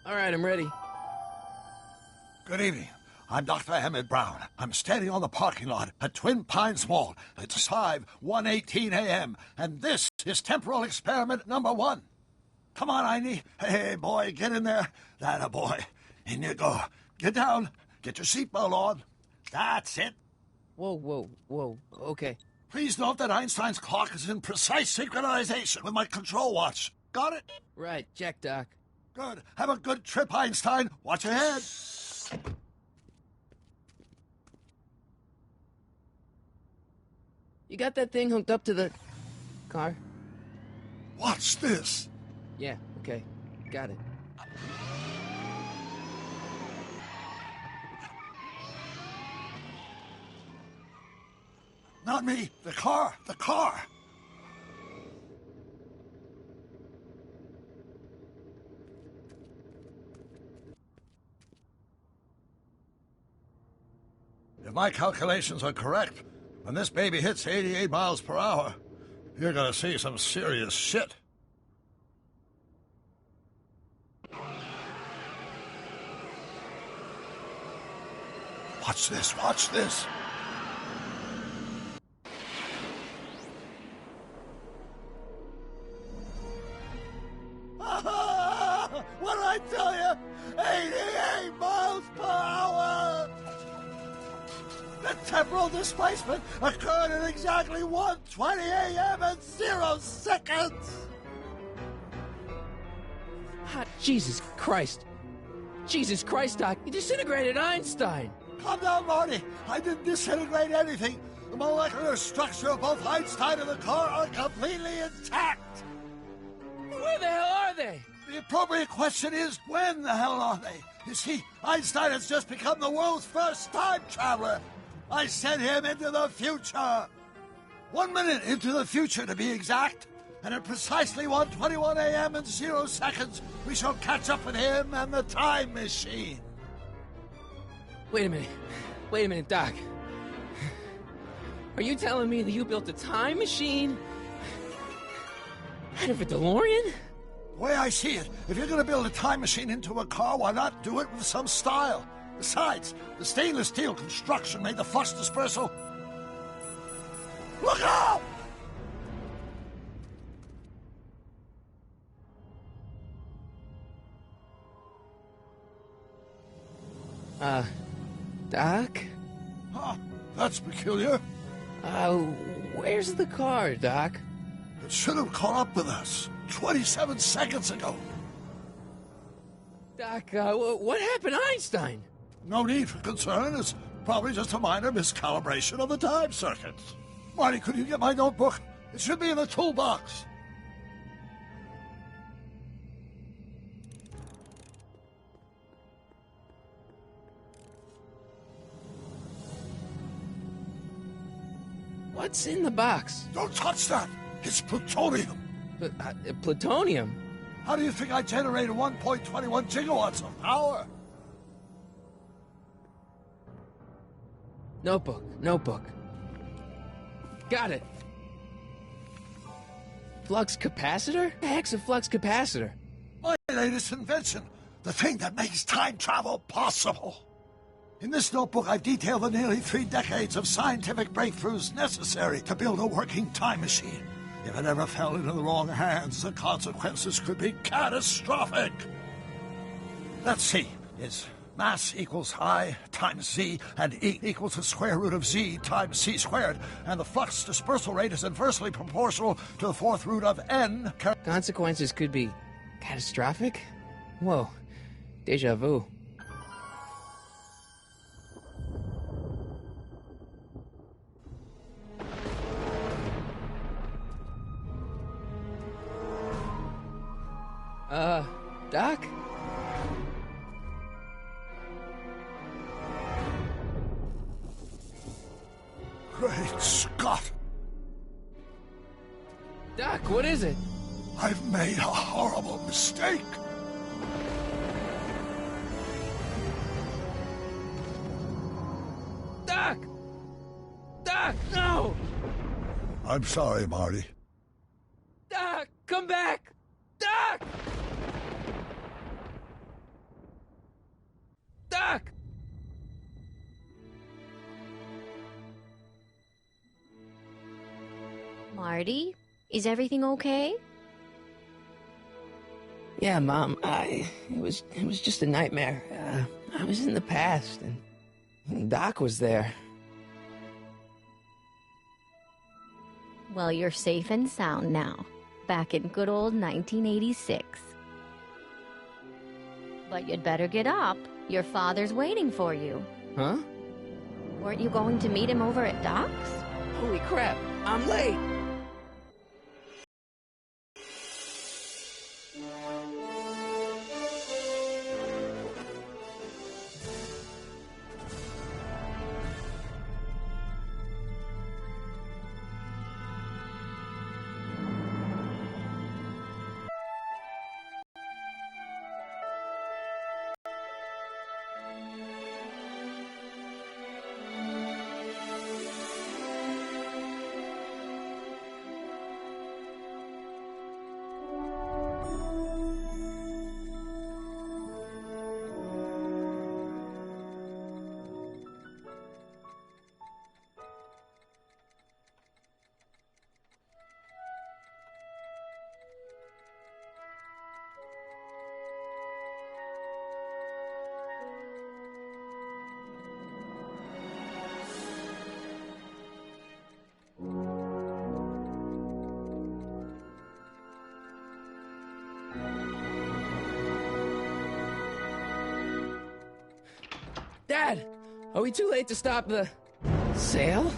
All right, I'm ready. Good evening. I'm Dr. Emmett Brown. I'm standing on the parking lot at Twin Pines Mall. It's 1:18 a.m., and this is temporal experiment number 1. Come on, Einie. Hey, boy, get in there. That a boy. In you go. Get down. Get your seatbelt on. That's it. Whoa. Okay. Please note that Einstein's clock is in precise synchronization with my control watch. Got it? Right, check, Doc. Good. Have a good trip, Einstein. Watch ahead. You got that thing hooked up to the car? Watch this. Yeah, okay. Got it. Not me. The car. The car. If my calculations are correct, when this baby hits 88 miles per hour, you're gonna see some serious shit. Watch this, watch this. What did I tell you? 88 miles per hour! The temporal displacement occurred at exactly 1:20 a.m. and 0 seconds! Ah, Jesus Christ. Jesus Christ, Doc. You disintegrated Einstein. Calm down, Marty. I didn't disintegrate anything. The molecular structure of both Einstein and the car are completely intact. Where the hell are they? The appropriate question is, when the hell are they? You see, Einstein has just become the world's first time traveler. I sent him into the future. 1 minute into the future, to be exact. And at precisely 1:21 a.m. and 0 seconds, we shall catch up with him and the time machine. Wait a minute, Doc. Are you telling me that you built a time machine out of a DeLorean? The way I see it, if you're going to build a time machine into a car, why not do it with some style? Besides, the stainless steel construction made the flux dispersal. Look out! Doc? Huh, that's peculiar. Where's the car, Doc? It should have caught up with us 27 seconds ago. Doc, what happened to Einstein? No need for concern. It's probably just a minor miscalibration of the time circuits. Marty, could you get my notebook? It should be in the toolbox. What's in the box? Don't touch that. It's plutonium. Plutonium? How do you think I generated 1.21 gigawatts of power? Notebook. Got it. Flux capacitor? The heck's a flux capacitor? My latest invention. The thing that makes time travel possible. In this notebook, I've detailed the nearly 3 decades of scientific breakthroughs necessary to build a working time machine. If it ever fell into the wrong hands, the consequences could be catastrophic. Let's see. It's mass equals I times Z, and E equals the square root of Z times C squared, and the flux dispersal rate is inversely proportional to the 4th root of N. Consequences could be catastrophic? Whoa. Deja vu. Doc? Great Scott! Doc, what is it? I've made a horrible mistake. Doc! Doc, no! I'm sorry, Marty. Doc, come back! Doc! Marty, is everything okay? Yeah, Mom, it was just a nightmare. I was in the past, and Doc was there. Well, you're safe and sound now, back in good old 1986. But you'd better get up. Your father's waiting for you. Huh? Weren't you going to meet him over at Doc's? Holy crap, I'm late! Dad, are we too late to stop the sale?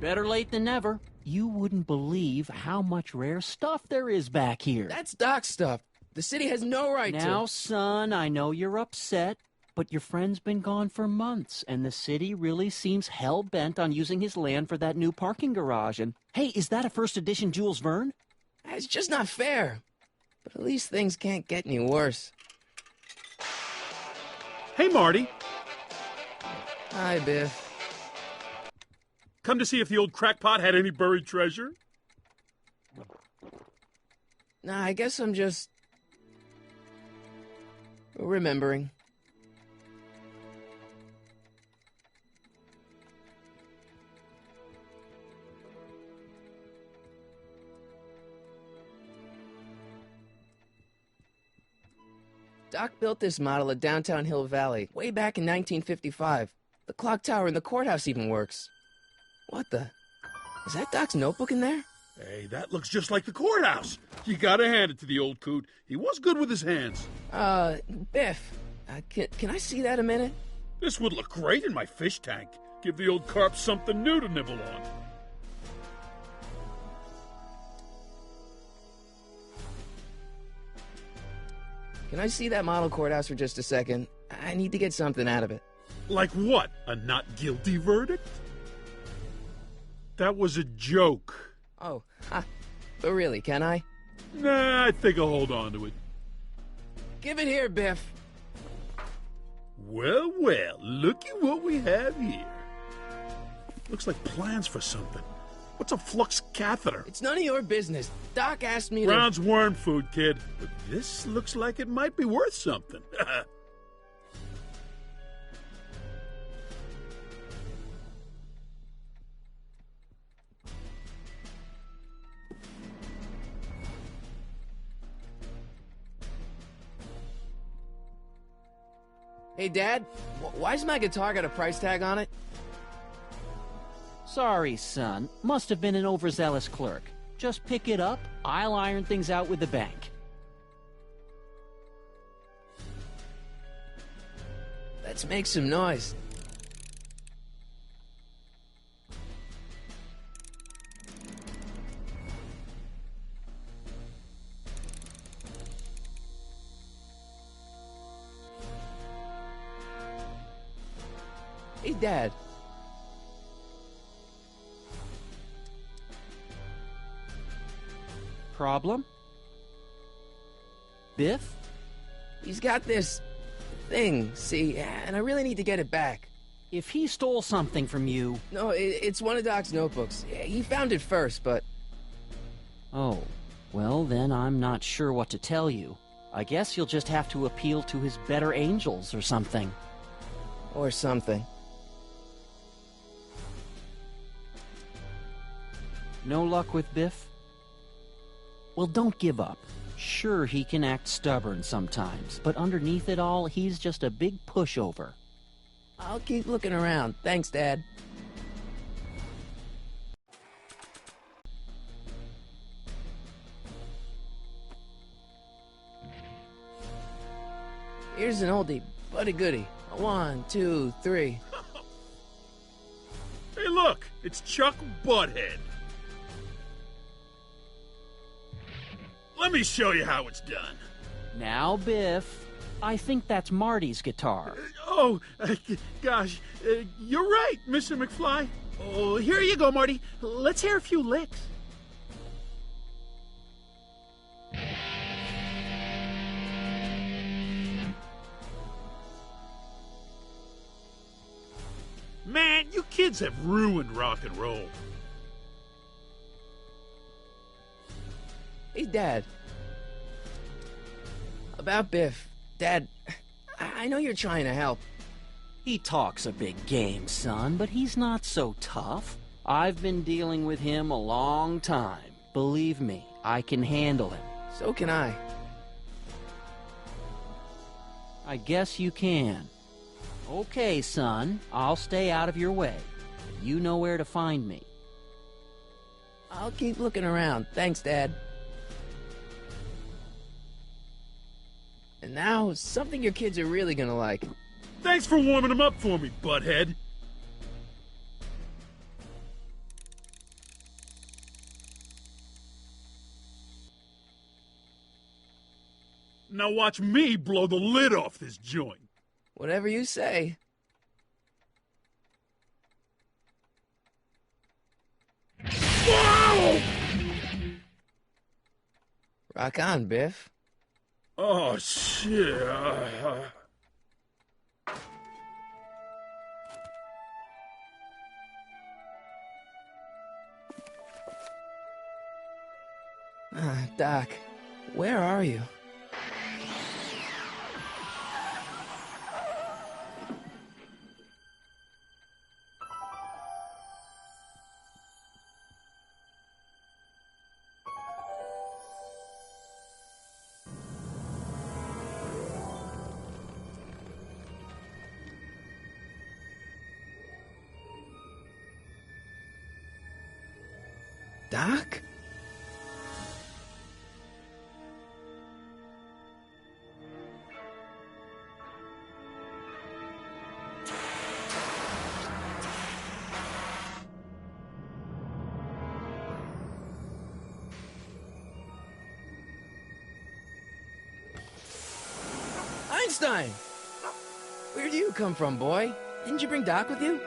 Better late than never. You wouldn't believe how much rare stuff there is back here. That's Doc's stuff. The city has no right to... Now, son, I know you're upset, but your friend's been gone for months, and the city really seems hell-bent on using his land for that new parking garage. And, hey, is that a first edition Jules Verne? It's just not fair. But at least things can't get any worse. Hey, Marty. Hi, Biff. Come to see if the old crackpot had any buried treasure? Nah, I guess I'm just... remembering. Doc built this model at downtown Hill Valley way back in 1955. The clock tower in the courthouse even works. What the? Is that Doc's notebook in there? Hey, that looks just like the courthouse. You gotta hand it to the old coot. He was good with his hands. Biff, can I see that a minute? This would look great in my fish tank. Give the old carp something new to nibble on. Can I see that model courthouse for just a second? I need to get something out of it. Like what? A not guilty verdict? That was a joke. Oh, ha. But really, can I? Nah, I think I'll hold on to it. Give it here, Biff. Well, well, looky what we have here. Looks like plans for something. What's a flux catheter? It's none of your business. Doc asked me Brown's worm food, kid. But this looks like it might be worth something. Hey, Dad, why's my guitar got a price tag on it? Sorry, son. Must have been an overzealous clerk. Just pick it up. I'll iron things out with the bank. Let's make some noise. Hey, Dad. Problem? Biff? He's got this thing, see, and I really need to get it back. If he stole something from you... No, it's one of Doc's notebooks. He found it first, but... Oh, well then I'm not sure what to tell you. I guess you'll just have to appeal to his better angels or something. Or something. No luck with Biff? Well, don't give up. Sure, he can act stubborn sometimes, but underneath it all, he's just a big pushover. I'll keep looking around. Thanks, Dad. Here's an oldie, but a goodie. 1, 2, 3. Hey, look! It's Chuck Butthead. Let me show you how it's done. Now, Biff, I think that's Marty's guitar. Gosh, you're right, Mr. McFly. Oh, here you go, Marty. Let's hear a few licks. Man, you kids have ruined rock and roll. Hey, Dad. About Biff. Dad, I know you're trying to help. He talks a big game, son, but he's not so tough. I've been dealing with him a long time. Believe me, I can handle him. So can I. I guess you can. Okay, son, I'll stay out of your way. You know where to find me. I'll keep looking around. Thanks, Dad. And now, something your kids are really gonna like. Thanks for warming them up for me, butthead. Now watch me blow the lid off this joint. Whatever you say. Whoa! Rock on, Biff. Oh, shit. Doc, where are you? Doc? Einstein! Where do you come from, boy? Didn't you bring Doc with you?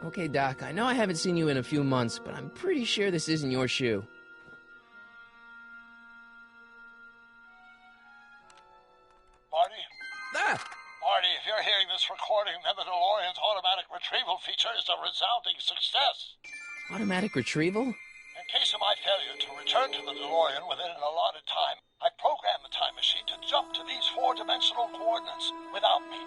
Okay, Doc, I know I haven't seen you in a few months, but I'm pretty sure this isn't your shoe. Marty? Ah! Marty, if you're hearing this recording, then the DeLorean's automatic retrieval feature is a resounding success. Automatic retrieval? In case of my failure to return to the DeLorean within an allotted time, I programmed the time machine to jump to these four-dimensional coordinates without me.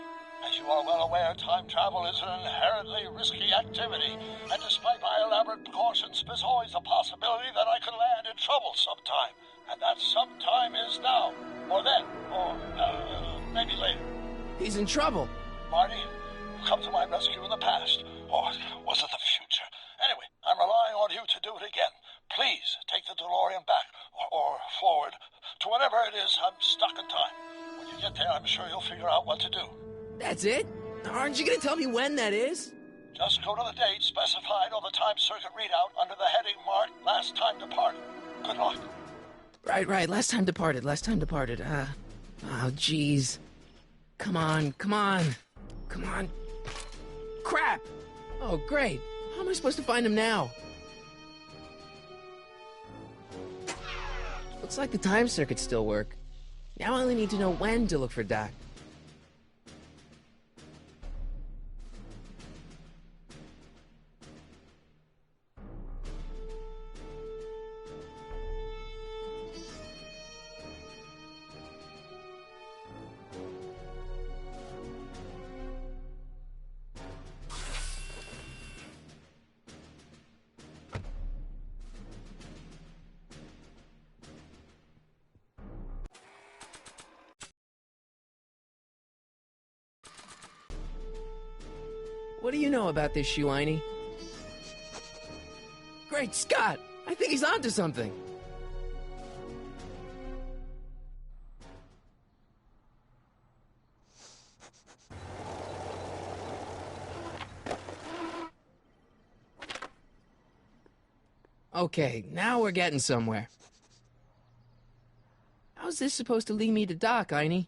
As you are well aware, time travel is an inherently risky activity, and despite my elaborate precautions, there's always a possibility that I could land in trouble sometime. And that sometime is now, or then, or maybe later. He's in trouble. Marty, you come to my rescue in the past, or was it the future? Anyway, I'm relying on you to do it again. Please take the DeLorean back, or forward, to whatever it is I'm stuck in time. When you get there, I'm sure you'll figure out what to do. That's it? Aren't you gonna tell me when that is? Just go to the date specified on the time circuit readout under the heading marked Last Time Departed. Good luck. Right. Last time departed. Oh, jeez. Come on. Crap! Oh, great. How am I supposed to find him now? Looks like the time circuits still work. Now I only need to know when to look for Doc. What do you know about this shoe, Einie? Great Scott! I think he's onto something. Okay, now we're getting somewhere. How's this supposed to lead me to Doc, Einie?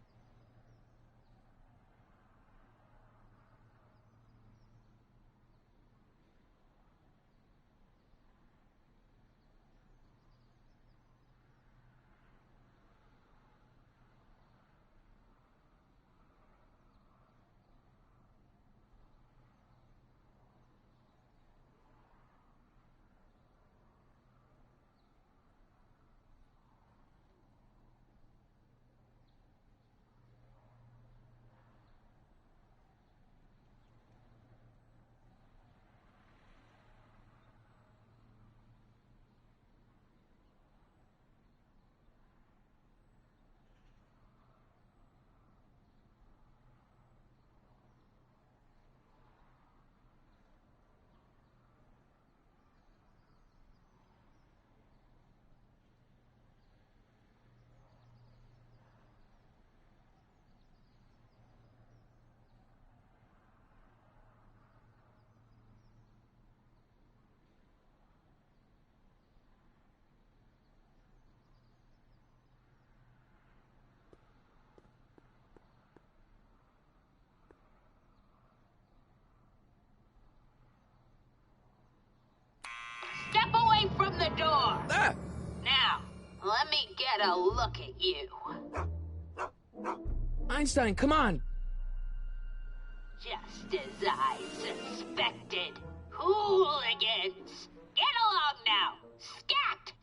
Step away from the door! Ah! Now, let me get a look at you. Einstein, come on! Just as I suspected. Hooligans! Get along now! Scat!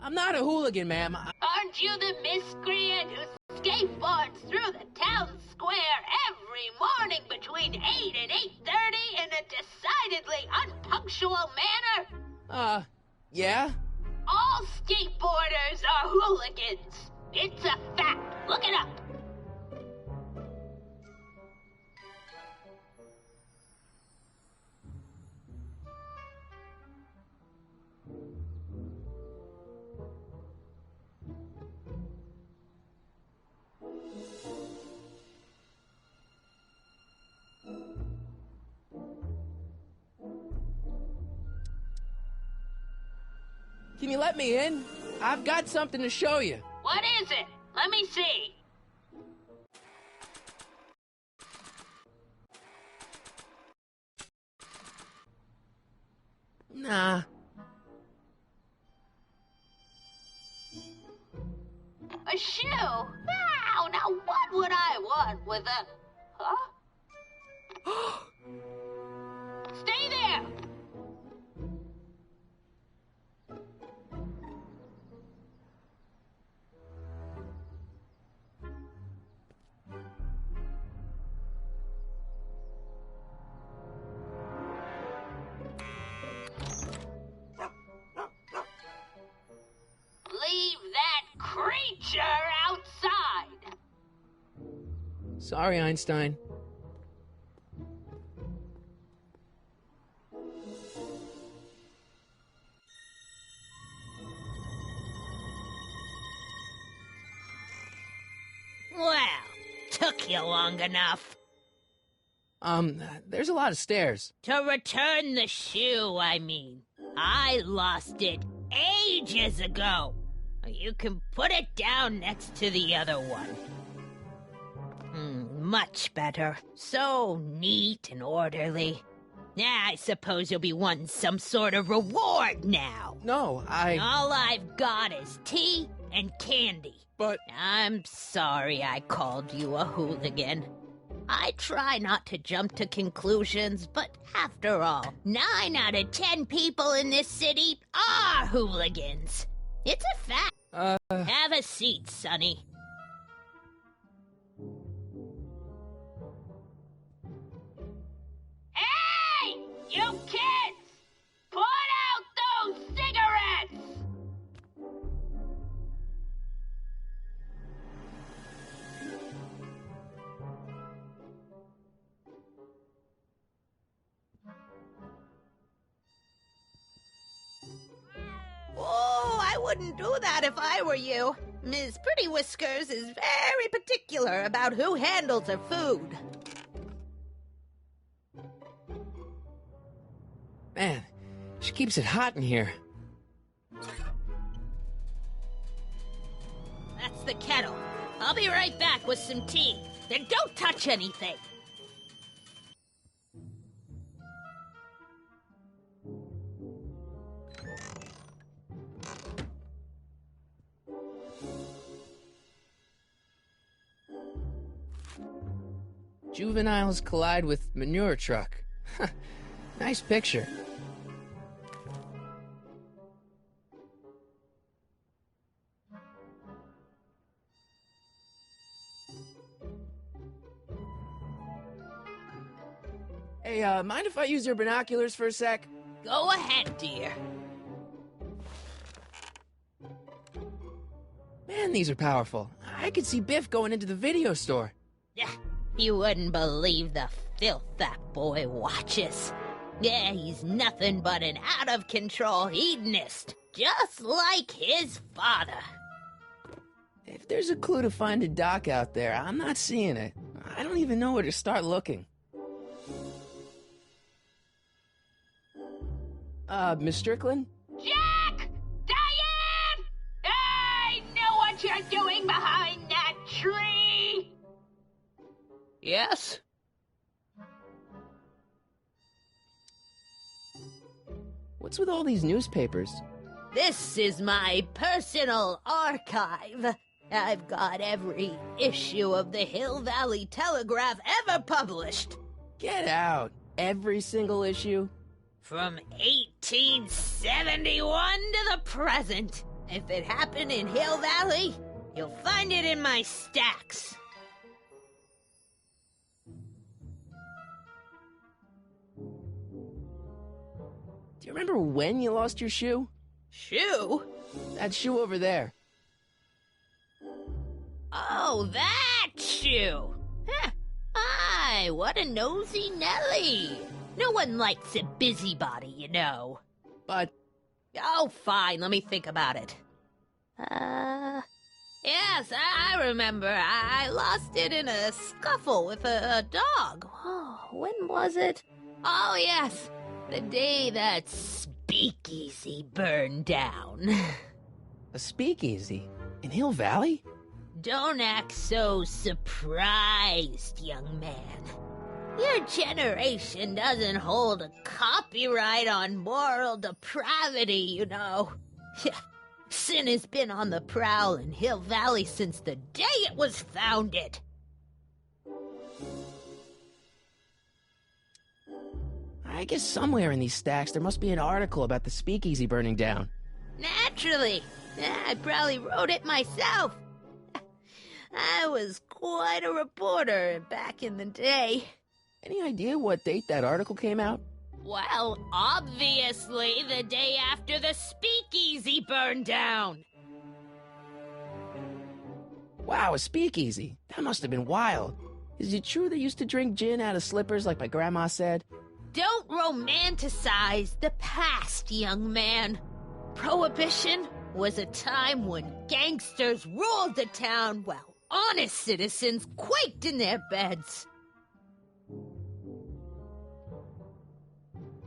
I'm not a hooligan, ma'am. Aren't you the miscreant who skateboards through the town square every morning between 8 and 8:30 in a decidedly unpunctual manner? Yeah? All skateboarders are hooligans. It's a fact. Look it up. Can you let me in? I've got something to show you. What is it? Let me see. Nah. A shoe? Wow, now what would I want with a... Huh? Stay there! Leave that creature outside! Sorry, Einstein. Well, took you long enough. There's a lot of stairs. To return the shoe, I mean. I lost it ages ago. You can put it down next to the other one. Much better. So neat and orderly. I suppose you'll be wanting some sort of reward now. No, All I've got is tea and candy. But... I'm sorry I called you a hooligan. I try not to jump to conclusions, but after all, 9 out of 10 people in this city are hooligans. It's a fact. Have a seat, Sonny. Hey! You kids! Put out those cigarettes! wouldn't do that if I were you. Ms. Pretty Whiskers is very particular about who handles her food. Man, she keeps it hot in here. That's the kettle. I'll be right back with some tea. Then don't touch anything. Juveniles collide with manure truck. Nice picture. Hey, mind if I use your binoculars for a sec? Go ahead, dear. Man, these are powerful. I could see Biff going into the video store. Yeah, you wouldn't believe the filth that boy watches. Yeah, he's nothing but an out-of-control hedonist, just like his father. If there's a clue to finding Doc out there, I'm not seeing it. I don't even know where to start looking. Miss Strickland? Jack! Diane! I know what you're doing behind that tree! Yes? What's with all these newspapers? This is my personal archive. I've got every issue of the Hill Valley Telegraph ever published. Get out. Every single issue? From 1871 to the present. If it happened in Hill Valley, you'll find it in my stacks. Do you remember when you lost your shoe? Shoe? That shoe over there. Oh, that shoe! Huh. Aye, what a nosy Nelly! No one likes a busybody, you know. But... Oh, fine, let me think about it. Yes, I remember. I lost it in a scuffle with a dog. Oh, when was it? Oh, yes, the day that speakeasy burned down. A speakeasy? In Hill Valley? Don't act so surprised, young man. Your generation doesn't hold a copyright on moral depravity, you know. Sin has been on the prowl in Hill Valley since the day it was founded. I guess somewhere in these stacks there must be an article about the speakeasy burning down. Naturally. I probably wrote it myself. I was quite a reporter back in the day. Any idea what date that article came out? Well, obviously the day after the speakeasy burned down. Wow, a speakeasy. That must have been wild. Is it true they used to drink gin out of slippers like my grandma said? Don't romanticize the past, young man. Prohibition was a time when gangsters ruled the town while honest citizens quaked in their beds.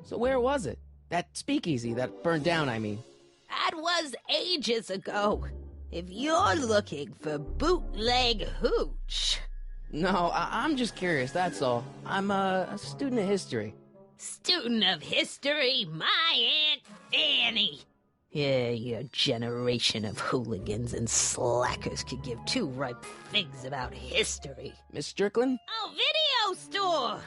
So where was it? That speakeasy that burned down, I mean. That was ages ago. If you're looking for bootleg hooch. No, I'm just curious, that's all. I'm a student of history. Student of history, my Aunt Fanny. Yeah, your generation of hooligans and slackers could give two ripe figs about history. Miss Strickland? Oh, video store!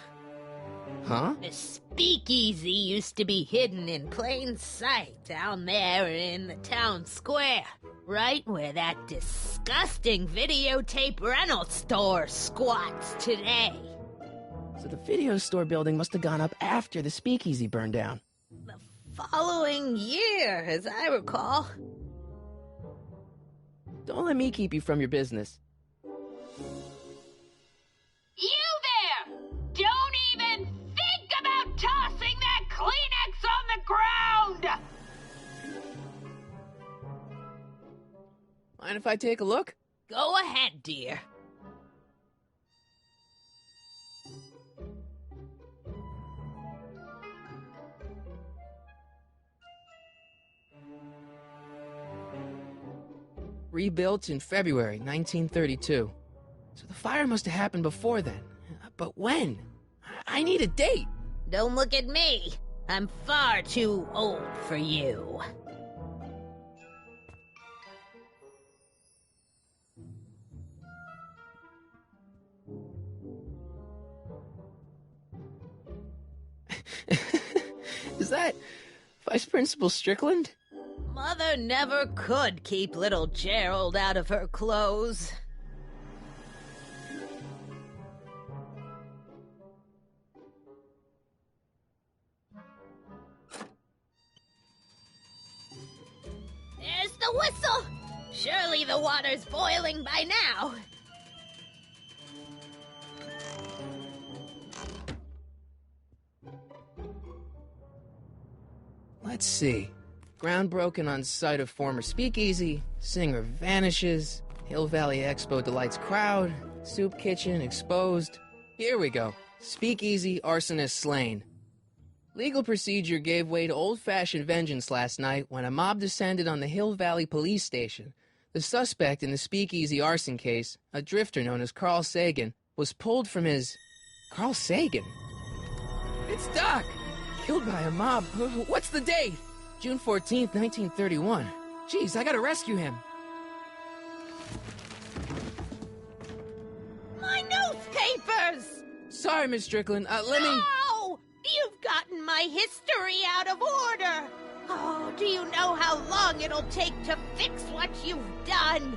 Huh? The speakeasy used to be hidden in plain sight down there in the town square, right where that disgusting videotape rental store squats today. So the video store building must have gone up after the speakeasy burned down. The following year, as I recall. Don't let me keep you from your business. You there! Don't even think about tossing that Kleenex on the ground! Mind if I take a look? Go ahead, dear. Rebuilt in February 1932. So the fire must have happened before then. But when? I need a date. Don't look at me. I'm far too old for you. Is that Vice Principal Strickland? Mother never could keep little Gerald out of her clothes. There's the whistle! Surely the water's boiling by now. Let's see. Ground broken on site of former speakeasy, singer vanishes, Hill Valley Expo delights crowd, soup kitchen exposed. Here we go. Speakeasy arsonist slain. Legal procedure gave way to old-fashioned vengeance last night when a mob descended on the Hill Valley police station. The suspect in the speakeasy arson case, a drifter known as Carl Sagan, was pulled from his... Carl Sagan? It's Doc! Killed by a mob. What's the date? June 14th, 1931. Jeez, I gotta rescue him. My newspapers! Sorry, Miss Strickland. Let me... No! You've gotten my history out of order! Oh, do you know how long it'll take to fix what you've done?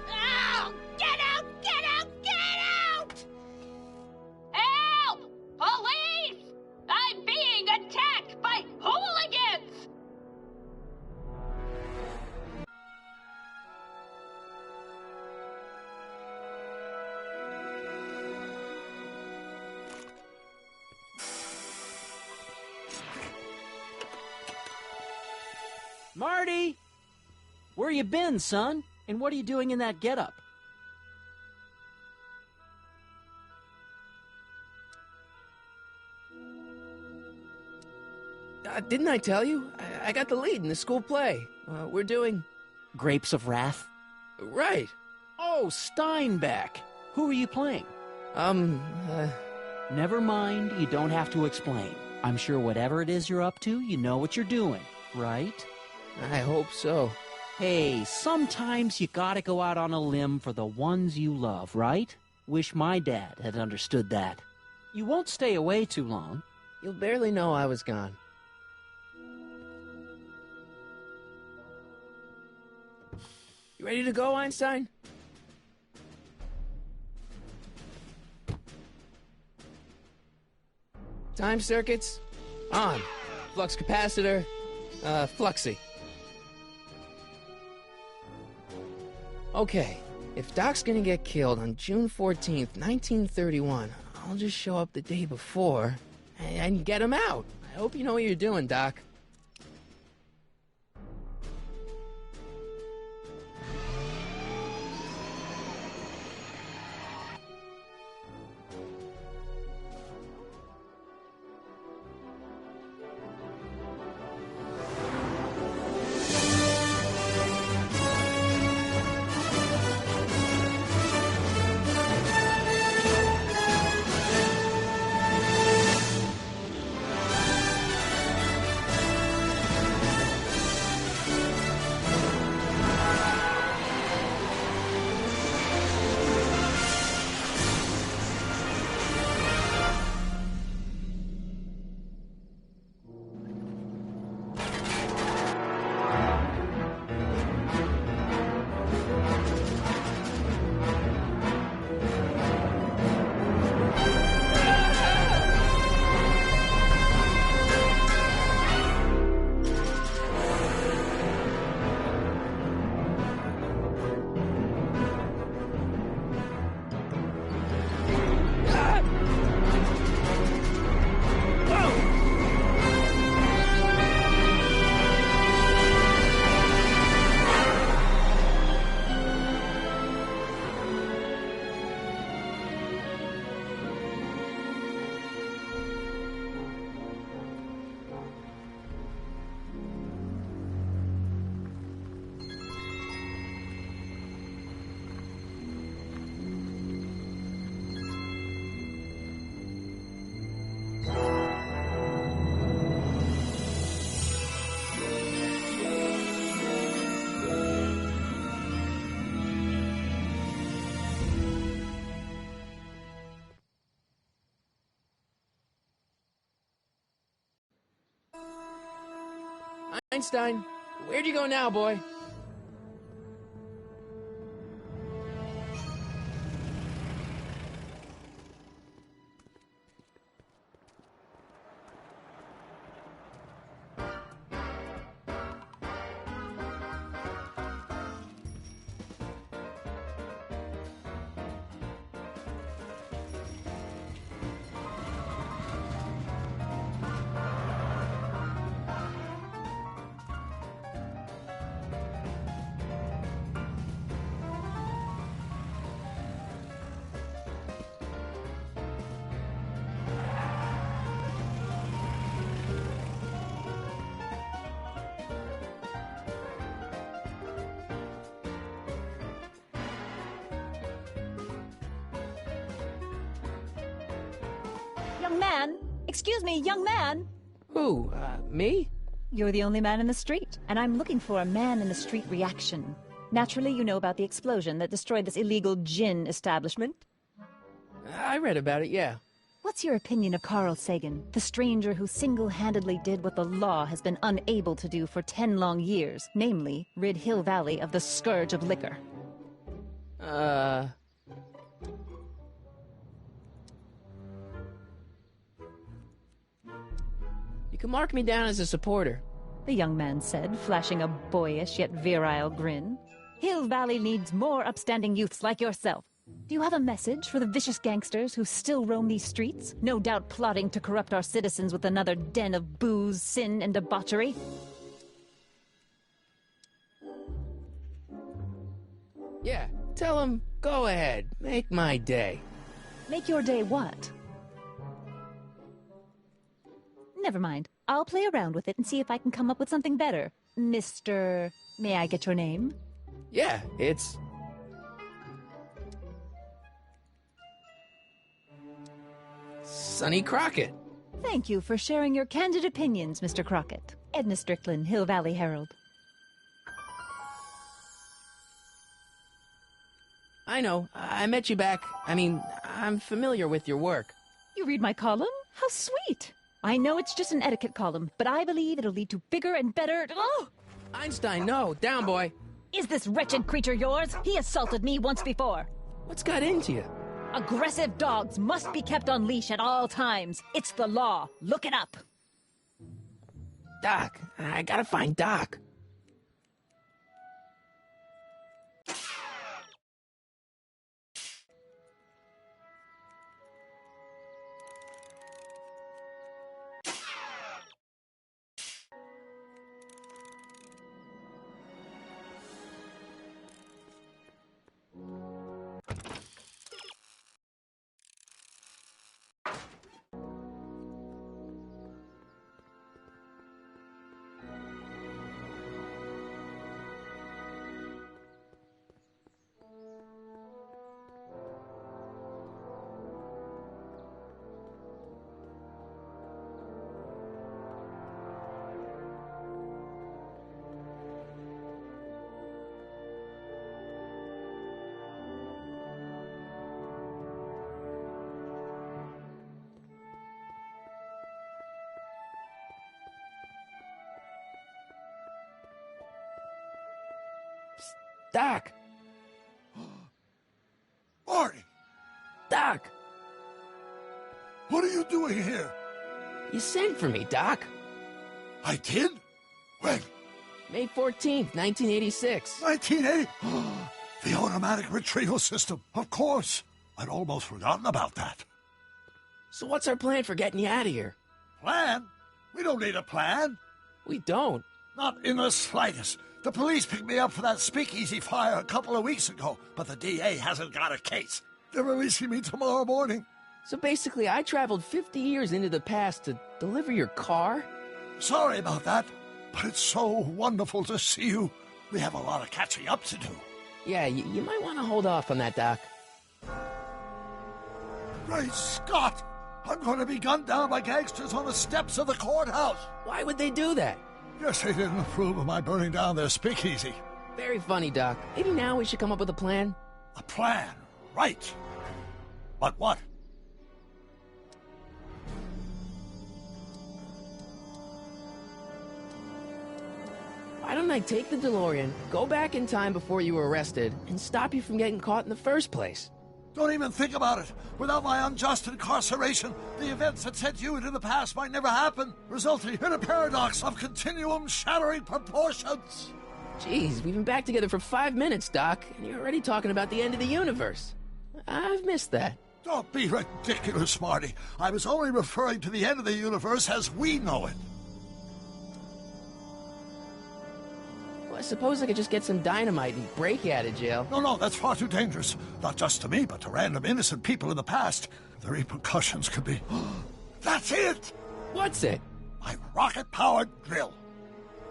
Oh, get out! Get out! Get out! Help! Police! I'm being attacked by hooligans! Marty! Where you been, son? And what are you doing in that getup? Didn't I tell you? I got the lead in the school play. We're doing... Grapes of Wrath? Right. Oh, Steinbeck! Who are you playing? Never mind, you don't have to explain. I'm sure whatever it is you're up to, you know what you're doing, right? I hope so. Hey, sometimes you gotta go out on a limb for the ones you love, right? Wish my dad had understood that. You won't stay away too long. You'll barely know I was gone. You ready to go, Einstein? Time circuits? On. Flux capacitor? Fluxy. Okay, if Doc's gonna get killed on June 14th, 1931, I'll just show up the day before and get him out. I hope you know what you're doing, Doc. Einstein, where'd you go now, boy? Young man! Excuse me, young man! Who, me? You're the only man in the street, and I'm looking for a man-in-the-street reaction. Naturally, you know about the explosion that destroyed this illegal gin establishment. I read about it, yeah. What's your opinion of Carl Sagan, the stranger who single-handedly did what the law has been unable to do for 10 long years, namely, rid Hill Valley of the scourge of liquor? You can mark me down as a supporter. The young man said, flashing a boyish yet virile grin. Hill Valley needs more upstanding youths like yourself. Do you have a message for the vicious gangsters who still roam these streets, no doubt plotting to corrupt our citizens with another den of booze, sin, and debauchery? Yeah, tell him, go ahead, make my day. Make your day what? Never mind. I'll play around with it and see if I can come up with something better. Mr. May I get your name? Yeah, it's... Sonny Crockett. Thank you for sharing your candid opinions, Mr. Crockett. Edna Strickland, Hill Valley Herald. I know, I met you back. I'm familiar with your work. You read my column? How sweet! I know it's just an etiquette column, but I believe it'll lead to bigger and better... Oh! Einstein, no, down, boy. Is this wretched creature yours? He assaulted me once before. What's got into you? Aggressive dogs must be kept on leash at all times. It's the law. Look it up. Doc, I gotta find Doc. Doc! Marty! Doc! What are you doing here? You sent for me, Doc. I did? When? May 14th, 1986. 1980? The automatic retrieval system. Of course. I'd almost forgotten about that. So what's our plan for getting you out of here? Plan? We don't need a plan. We don't. Not in the slightest. The police picked me up for that speakeasy fire a couple of weeks ago, but the DA hasn't got a case. They're releasing me tomorrow morning. So basically, I traveled 50 years into the past to deliver your car? Sorry about that, but it's so wonderful to see you. We have a lot of catching up to do. Yeah, you might want to hold off on that, Doc. Great Scott! I'm going to be gunned down by gangsters on the steps of the courthouse. Why would they do that? Guess they didn't approve of my burning down their speakeasy. Very funny, Doc. Maybe now we should come up with a plan. A plan, right. But what? Why don't I take the DeLorean, go back in time before you were arrested, and stop you from getting caught in the first place? Don't even think about it. Without my unjust incarceration, the events that sent you into the past might never happen, resulting in a paradox of continuum-shattering proportions. Jeez, we've been back together for 5 minutes, Doc, and you're already talking about the end of the universe. I've missed that. Don't be ridiculous, Marty. I was only referring to the end of the universe as we know it. Well, I suppose I could just get some dynamite and break you out of jail. No, that's far too dangerous. Not just to me, but to random innocent people in the past. The repercussions could be... That's it! What's it? My rocket-powered drill.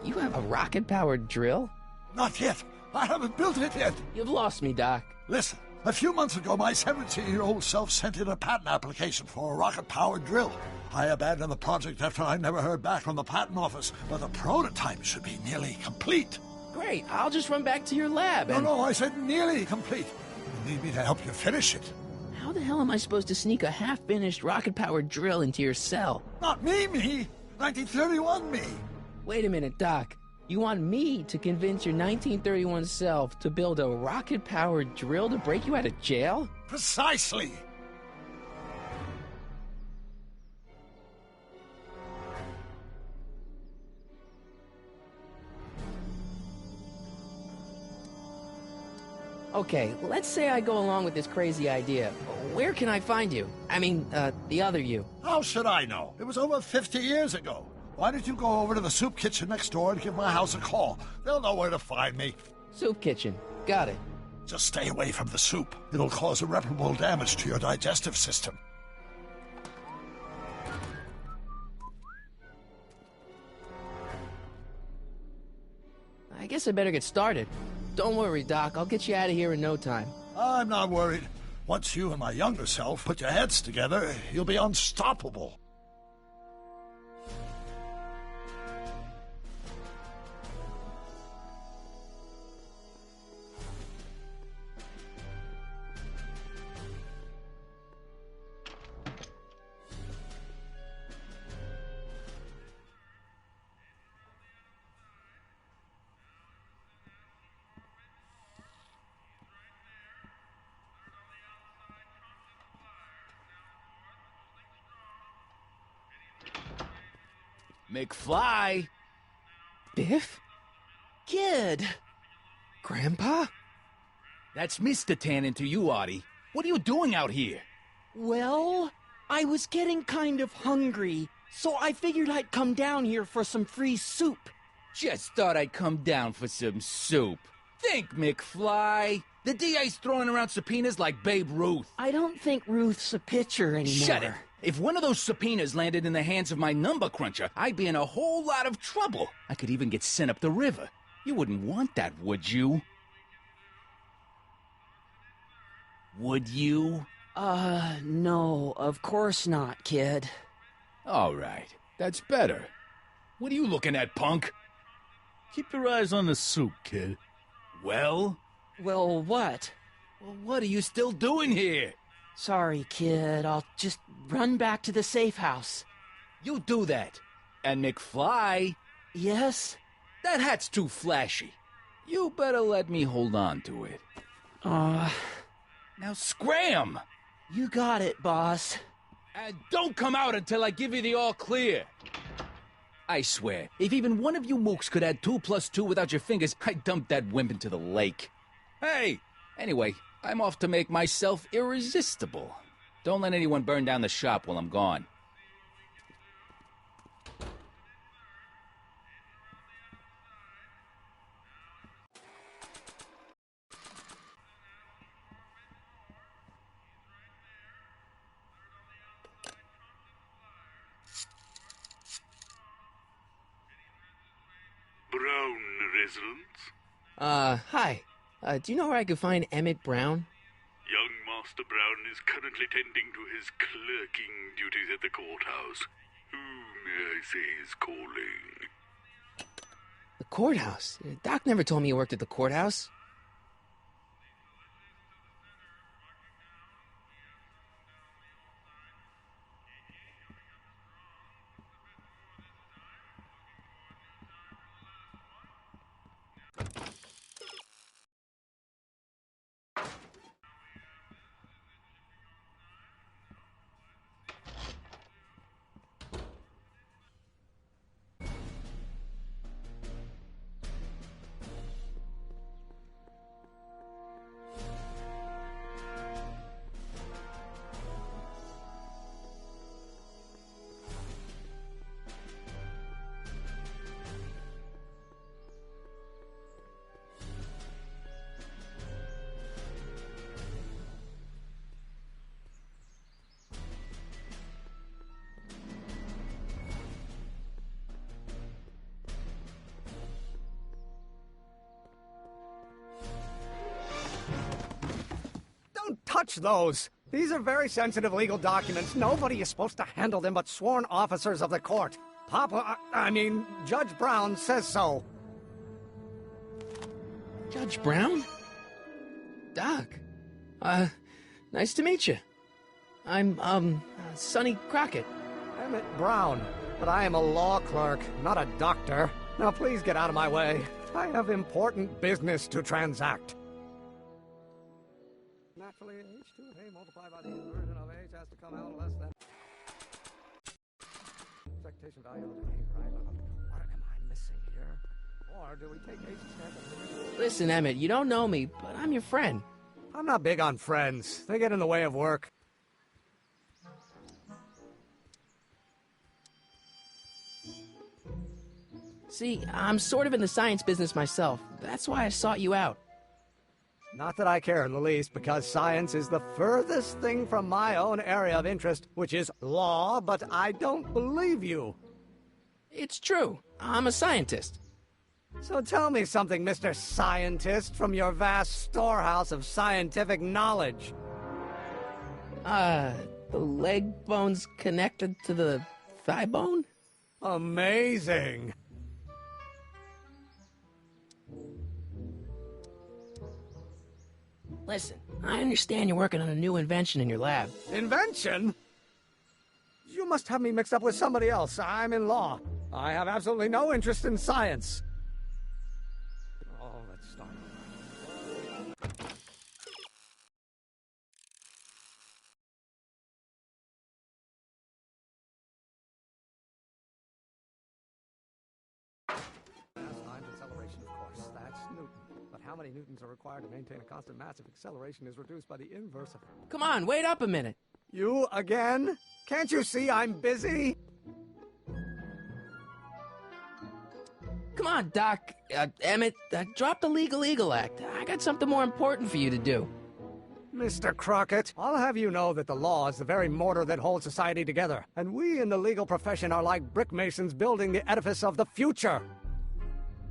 You have a rocket-powered drill? Not yet. I haven't built it yet. You've lost me, Doc. Listen, a few months ago, my 17-year-old self sent in a patent application for a rocket-powered drill. I abandoned the project after I never heard back from the patent office, but the prototype should be nearly complete. Great, I'll just run back to your lab and... No, I said nearly complete. You need me to help you finish it. How the hell am I supposed to sneak a half-finished rocket-powered drill into your cell? Not me. 1931 me. Wait a minute, Doc. You want me to convince your 1931 self to build a rocket-powered drill to break you out of jail? Precisely. Okay, let's say I go along with this crazy idea. Where can I find you? I mean, the other you. How should I know? It was over 50 years ago. Why don't you go over to the soup kitchen next door and give my house a call? They'll know where to find me. Soup kitchen. Got it. Just stay away from the soup. It'll cause irreparable damage to your digestive system. I guess I better get started. Don't worry, Doc. I'll get you out of here in no time. I'm not worried. Once you and my younger self put your heads together, you'll be unstoppable. McFly! Biff? Kid! Grandpa? That's Mr. Tannen to you, Artie. What are you doing out here? Well, I was getting kind of hungry, so I figured I'd come down here for some free soup. Just thought I'd come down for some soup. Think, McFly. The DA's throwing around subpoenas like Babe Ruth. I don't think Ruth's a pitcher anymore. Shut it! If one of those subpoenas landed in the hands of my number cruncher, I'd be in a whole lot of trouble. I could even get sent up the river. You wouldn't want that, would you? Would you? No, of course not, kid. All right, that's better. What are you looking at, punk? Keep your eyes on the soup, kid. Well, Well, what? well, what are you still doing here? Sorry, kid. I'll just run back to the safe house. You do that. And McFly, Yes? that hat's too flashy. You better let me hold on to it. Now scram! You got it, boss. And don't come out until I give you the all clear. I swear, if even one of you mooks could add 2 plus 2 without your fingers, I'd dump that wimp into the lake. Hey! Anyway, I'm off to make myself irresistible. Don't let anyone burn down the shop while I'm gone. Brown residence? Hi. Do you know where I could find Emmett Brown? Young Master Brown is currently tending to his clerking duties at the courthouse. Who may I say is calling? The courthouse? Doc never told me you worked at the courthouse. touch those. These are very sensitive legal documents. Nobody is supposed to handle them but sworn officers of the court. Judge Brown says so. Judge Brown? Doc. Nice to meet you. I'm, Sonny Crockett. Emmett Brown, but I am a law clerk, not a doctor. Now please get out of my way. I have important business to transact. Naturally, H2A multiplied by the inversion of H has to come out less than... Expectation value of the right? What am I missing here? Or do we take H standard? Listen, Emmett, you don't know me, but I'm your friend. I'm not big on friends. They get in the way of work. See, I'm sort of in the science business myself. That's why I sought you out. Not that I care in the least, because science is the furthest thing from my own area of interest, which is law, but I don't believe you. It's true. I'm a scientist. So tell me something, Mr. Scientist, from your vast storehouse of scientific knowledge. The leg bone's connected to the thigh bone? Amazing. Listen, I understand you're working on a new invention in your lab. Invention? You must have me mixed up with somebody else. I'm in law. I have absolutely no interest in science. Oh, let's start. Times acceleration, of course. That's Newton. But how many newtons are required to maintain a constant massive acceleration is reduced by the inverse of... Come on, wait up a minute. You again? Can't you see I'm busy? Come on, Doc. Emmett, drop the Legal Eagle Act. I got something more important for you to do. Mr. Crockett, I'll have you know that the law is the very mortar that holds society together, and we in the legal profession are like brick masons building the edifice of the future.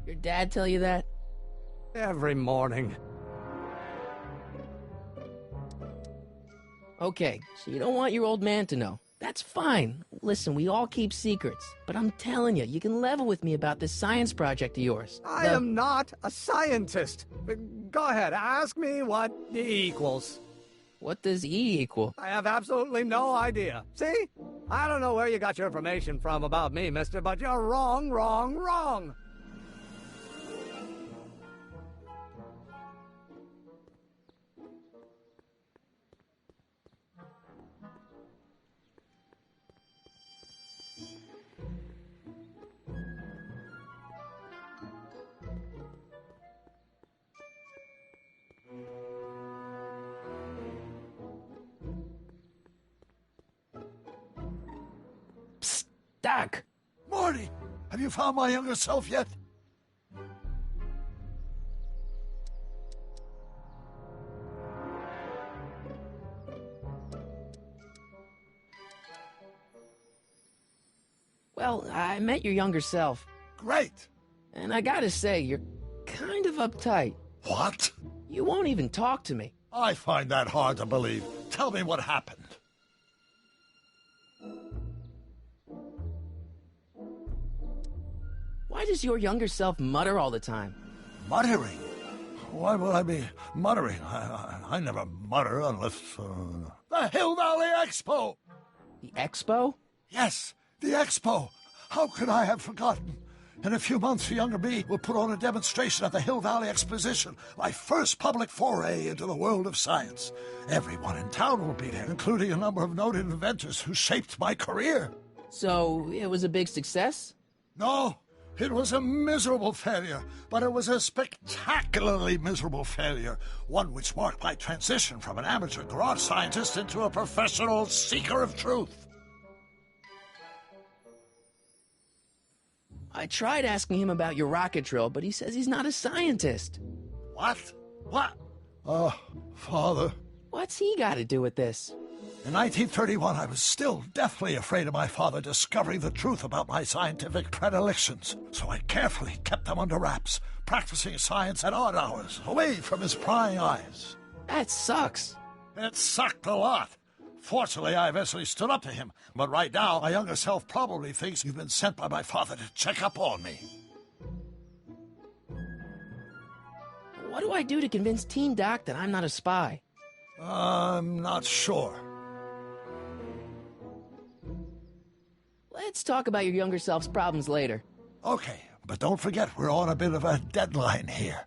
Your dad tell you that? Every morning. Okay, so you don't want your old man to know. That's fine. Listen, we all keep secrets. But I'm telling you, you can level with me about this science project of yours. I am not a scientist. Go ahead, ask me what E equals. What does E equal? I have absolutely no idea. See? I don't know where you got your information from about me, mister, but you're wrong, wrong, wrong. Psst, Doc. Morty, have you found my younger self yet? Well, I met your younger self. Great. And I gotta say, you're kind of uptight. What? You won't even talk to me. I find that hard to believe. Tell me what happened. Why does your younger self mutter all the time? Muttering? Why will I be muttering? I never mutter unless... The Hill Valley Expo! The Expo? Yes, the Expo. How could I have forgotten? In a few months, the younger me will put on a demonstration at the Hill Valley Exposition, my first public foray into the world of science. Everyone in town will be there, including a number of noted inventors who shaped my career. So, it was a big success? No, it was a miserable failure, but it was a spectacularly miserable failure, one which marked my transition from an amateur garage scientist into a professional seeker of truth. I tried asking him about your rocket drill, but he says he's not a scientist. What? What? Father. What's he got to do with this? In 1931, I was still deathly afraid of my father discovering the truth about my scientific predilections, so I carefully kept them under wraps, practicing science at odd hours, away from his prying eyes. That sucks. It sucked a lot. Fortunately, I eventually stood up to him, but right now, my younger self probably thinks you've been sent by my father to check up on me. What do I do to convince Teen Doc that I'm not a spy? I'm not sure. Let's talk about your younger self's problems later. Okay, but don't forget we're on a bit of a deadline here.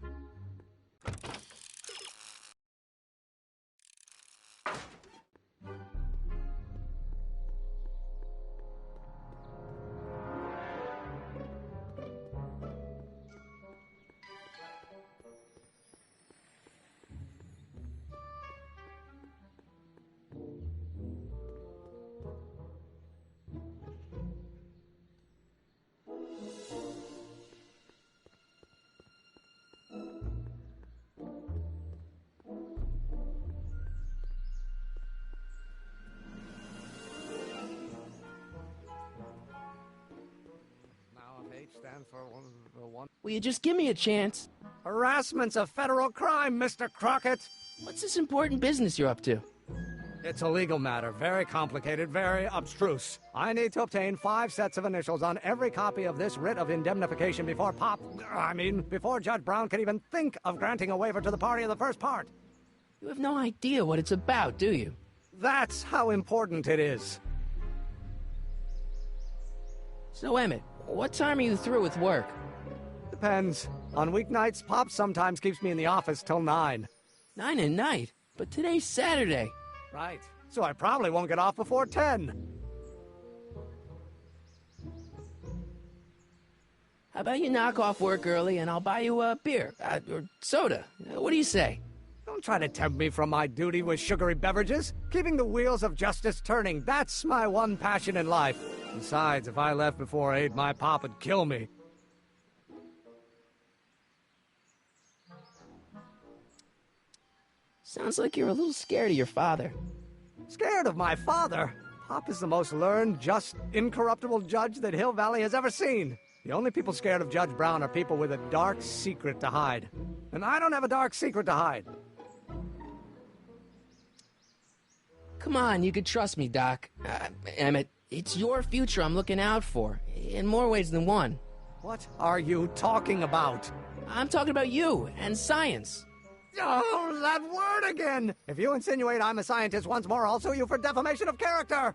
Will you just give me a chance? Harassment's a federal crime, Mr. Crockett. What's this important business you're up to? It's a legal matter, very complicated, very abstruse. I need to obtain 5 sets of initials on every copy of this writ of indemnification before before Judge Brown can even think of granting a waiver to the party of the first part. You have no idea what it's about, do you? That's how important it is. So, Emmett, what time are you through with work? Depends. On weeknights, Pop sometimes keeps me in the office till 9. 9 at night? But today's Saturday. Right. So I probably won't get off before 10. How about you knock off work early and I'll buy you a beer, or soda. What do you say? Don't try to tempt me from my duty with sugary beverages. Keeping the wheels of justice turning, that's my one passion in life. Besides, if I left before 8, my pop would kill me. Sounds like you're a little scared of your father. Scared of my father? Pop is the most learned, just, incorruptible judge that Hill Valley has ever seen. The only people scared of Judge Brown are people with a dark secret to hide. And I don't have a dark secret to hide. Come on, you could trust me, Doc. Emmett, it's your future I'm looking out for, in more ways than one. What are you talking about? I'm talking about you and science. Oh, that word again! If you insinuate I'm a scientist once more, I'll sue you for defamation of character!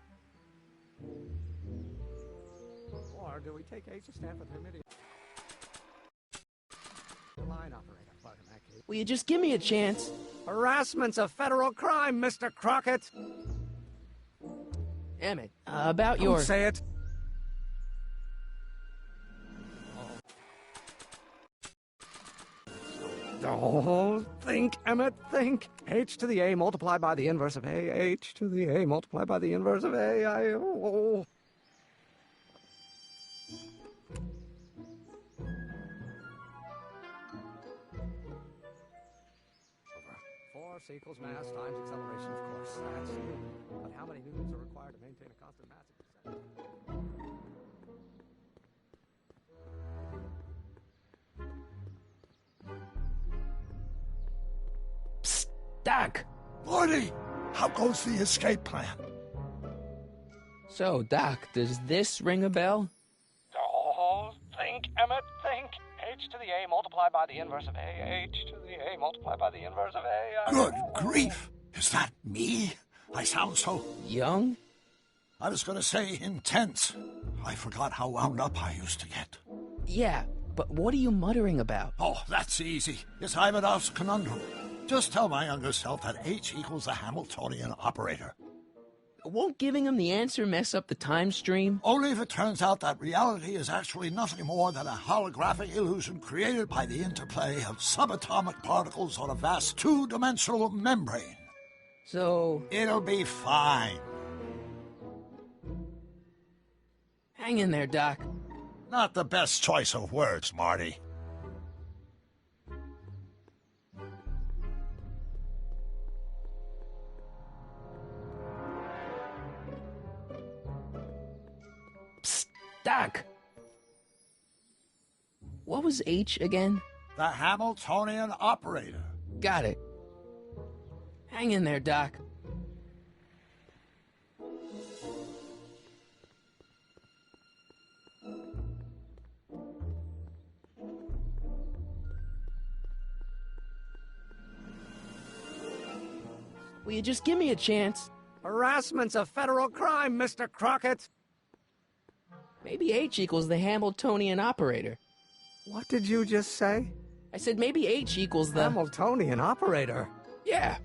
Or do we take H to stand for the committee? Line operator, but in that case... Will you just give me a chance? Harassment's a federal crime, Mr. Crockett! Emmett, about your... Don't say it! Oh, think, Emmett, think. H to the A multiplied by the inverse of A. H to the A multiplied by the inverse of A. Over 4 equals mass times acceleration, of course. That's it. But how many newtons are required to maintain a constant mass? Doc! Marty, how goes the escape plan? So, Doc, does this ring a bell? Oh, think, Emmett, think. H to the A multiplied by the inverse of A. H to the A multiplied by the inverse of A. Good grief! Is that me? I sound so... Young? I was going to say intense. I forgot how wound up I used to get. Yeah, but what are you muttering about? Oh, that's easy. It's Ivanov's conundrum. Just tell my younger self that H equals the Hamiltonian operator. Won't giving him the answer mess up the time stream? Only if it turns out that reality is actually nothing more than a holographic illusion created by the interplay of subatomic particles on a vast two-dimensional membrane. So... It'll be fine. Hang in there, Doc. Not the best choice of words, Marty. Doc! What was H again? The Hamiltonian operator. Got it. Hang in there, Doc. Will you just give me a chance? Harassment's a federal crime, Mr. Crockett. Maybe H equals the Hamiltonian operator. What did you just say? I said maybe H equals the... Hamiltonian operator? Yeah.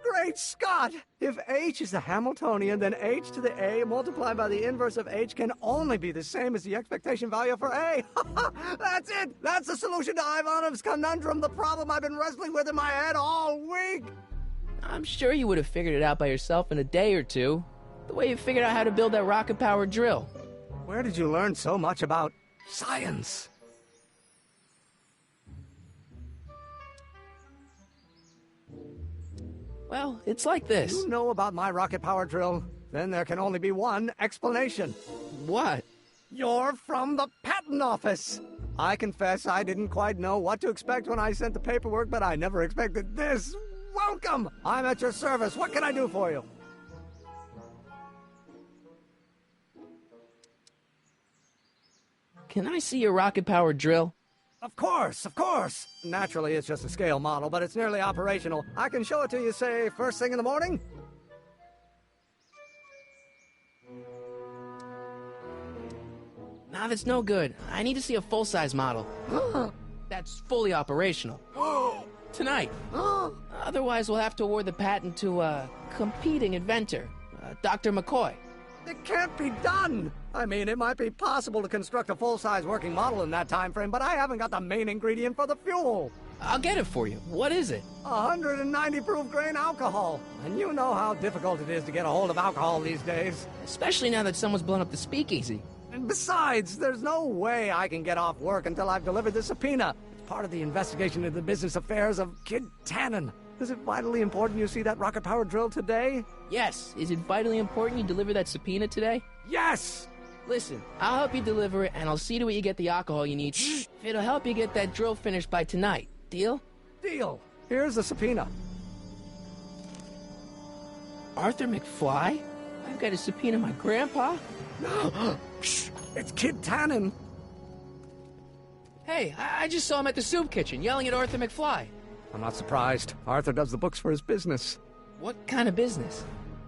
Great Scott! If H is the Hamiltonian, then H to the A multiplied by the inverse of H can only be the same as the expectation value for A. That's it! That's the solution to Ivanov's conundrum, the problem I've been wrestling with in my head all week! I'm sure you would have figured it out by yourself in a day or two. The way you figured out how to build that rocket-powered drill. Where did you learn so much about science? Well, it's like this. You know about my rocket-powered drill? Then there can only be one explanation. What? You're from the patent office. I confess I didn't quite know what to expect when I sent the paperwork, but I never expected this. Welcome! I'm at your service. What can I do for you? Can I see your rocket-powered drill? Of course, of course. Naturally, it's just a scale model, but it's nearly operational. I can show it to you, say, first thing in the morning? Nah, that's no good. I need to see a full-size model. That's fully operational. Tonight. Otherwise, we'll have to award the patent to a competing inventor, Dr. McCoy. It can't be done! I mean, it might be possible to construct a full-size working model in that time frame, but I haven't got the main ingredient for the fuel. I'll get it for you. What is it? 190 proof grain alcohol. And you know how difficult it is to get a hold of alcohol these days. Especially now that someone's blown up the speakeasy. And besides, there's no way I can get off work until I've delivered the subpoena. It's part of the investigation into the business affairs of Kid Tannen. Is it vitally important you see that rocket-powered drill today? Yes. Is it vitally important you deliver that subpoena today? Yes! Listen, I'll help you deliver it, and I'll see to it you get the alcohol you need. If it'll help you get that drill finished by tonight. Deal? Deal. Here's the subpoena. Arthur McFly? I've got to subpoena my grandpa? It's Kid Tannen. Hey, I just saw him at the soup kitchen, yelling at Arthur McFly. I'm not surprised. Arthur does the books for his business. What kind of business?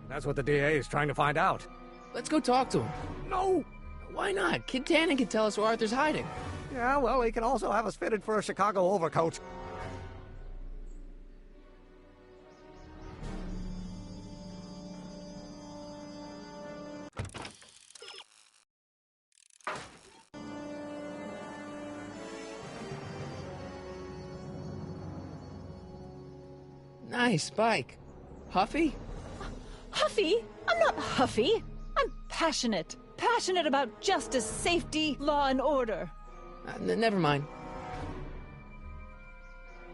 That's what the DA is trying to find out. Let's go talk to him. No! Why not? Kid Tannen can tell us where Arthur's hiding. Yeah, well, he can also have us fitted for a Chicago overcoat. Nice bike. Huffy? Huffy? I'm not huffy. I'm passionate. Passionate about justice, safety, law, and order. Never mind.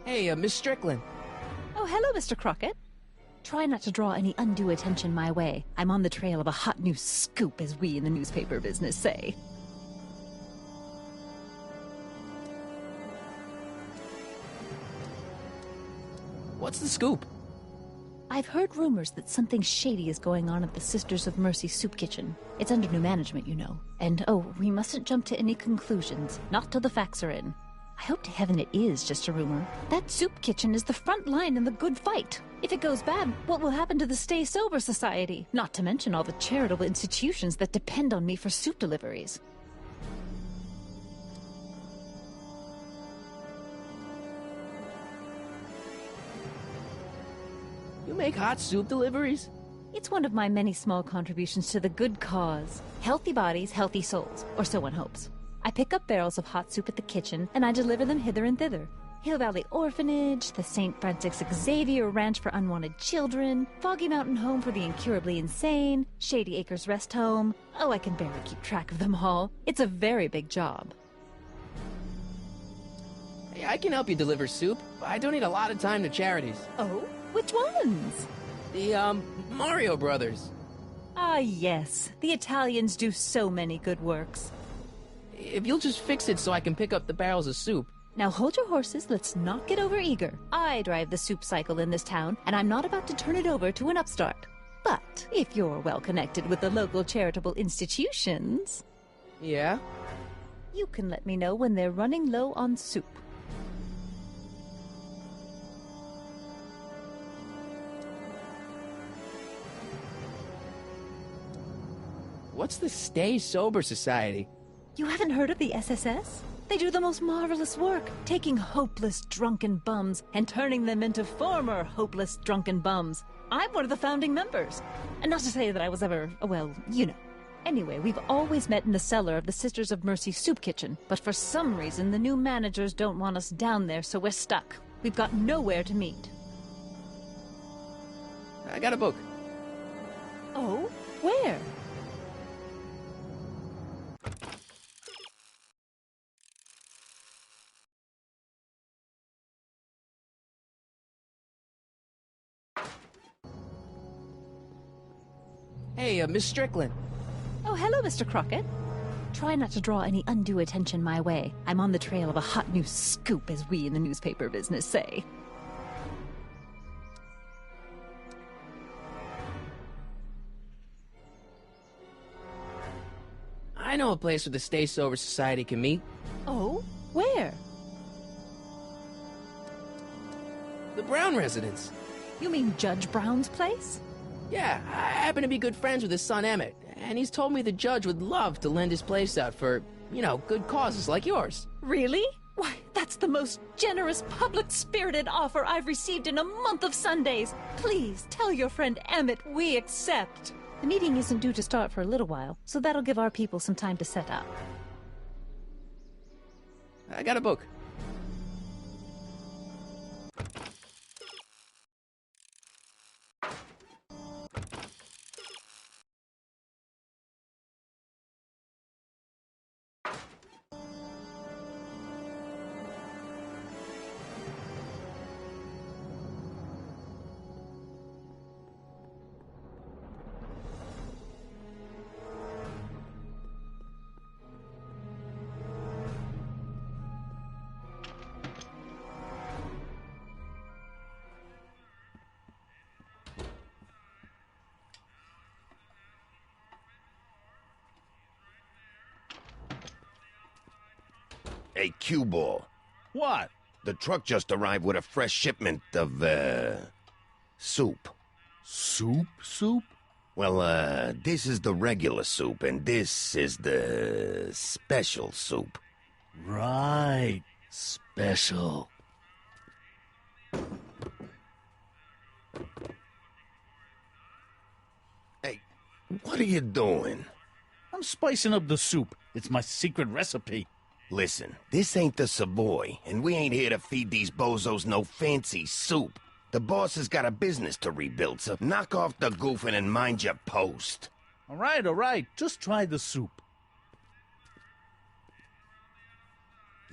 Hey, Miss Strickland. Oh, hello, Mr. Crockett. Try not to draw any undue attention my way. I'm on the trail of a hot new scoop, as we in the newspaper business say. What's the scoop? I've heard rumors that something shady is going on at the Sisters of Mercy soup kitchen. It's under new management, you know. And, oh, we mustn't jump to any conclusions. Not till the facts are in. I hope to heaven it is just a rumor. That soup kitchen is the front line in the good fight. If it goes bad, what will happen to the Stay Sober Society? Not to mention all the charitable institutions that depend on me for soup deliveries. You make hot soup deliveries? It's one of my many small contributions to the good cause. Healthy bodies, healthy souls, or so one hopes. I pick up barrels of hot soup at the kitchen, and I deliver them hither and thither. Hill Valley Orphanage, the St. Francis Xavier Ranch for Unwanted Children, Foggy Mountain Home for the Incurably Insane, Shady Acres Rest Home. Oh, I can barely keep track of them all. It's a very big job. Hey, I can help you deliver soup. I donate a lot of time to charities. Oh? Which ones? The, Mario Brothers. Ah, yes. The Italians do so many good works. If you'll just fix it so I can pick up the barrels of soup. Now hold your horses, let's not get overeager. I drive the soup cycle in this town, and I'm not about to turn it over to an upstart. But if you're well connected with the local charitable institutions... Yeah? You can let me know when they're running low on soup. What's the Stay Sober Society? You haven't heard of the SSS? They do the most marvelous work, taking hopeless drunken bums and turning them into former hopeless drunken bums. I'm one of the founding members. And not to say that I was ever, well, you know. Anyway, we've always met in the cellar of the Sisters of Mercy soup kitchen, but for some reason the new managers don't want us down there, so we're stuck. We've got nowhere to meet. I got a book. Oh? Where? Hey, Miss Strickland. Oh, hello, Mr. Crockett. Try not to draw any undue attention my way. I'm on the trail of a hot new scoop, as we in the newspaper business say. I know a place where the Stay Sober Society can meet. Oh? Where? The Brown residence. You mean Judge Brown's place? Yeah, I happen to be good friends with his son Emmett, and he's told me the judge would love to lend his place out for, you know, good causes like yours. Really? Why, that's the most generous, public-spirited offer I've received in a month of Sundays. Please tell your friend Emmett we accept. The meeting isn't due to start for a little while, so that'll give our people some time to set up. I got a book. Hey, cue ball. What? The truck just arrived with a fresh shipment of, soup. Soup? Soup? Well, this is the regular soup, and this is the special soup. Right. Special. Hey, what are you doing? I'm spicing up the soup. It's my secret recipe. Listen, this ain't the Savoy, and we ain't here to feed these bozos no fancy soup. The boss has got a business to rebuild, so knock off the goofing and mind your post. All right. Just try the soup.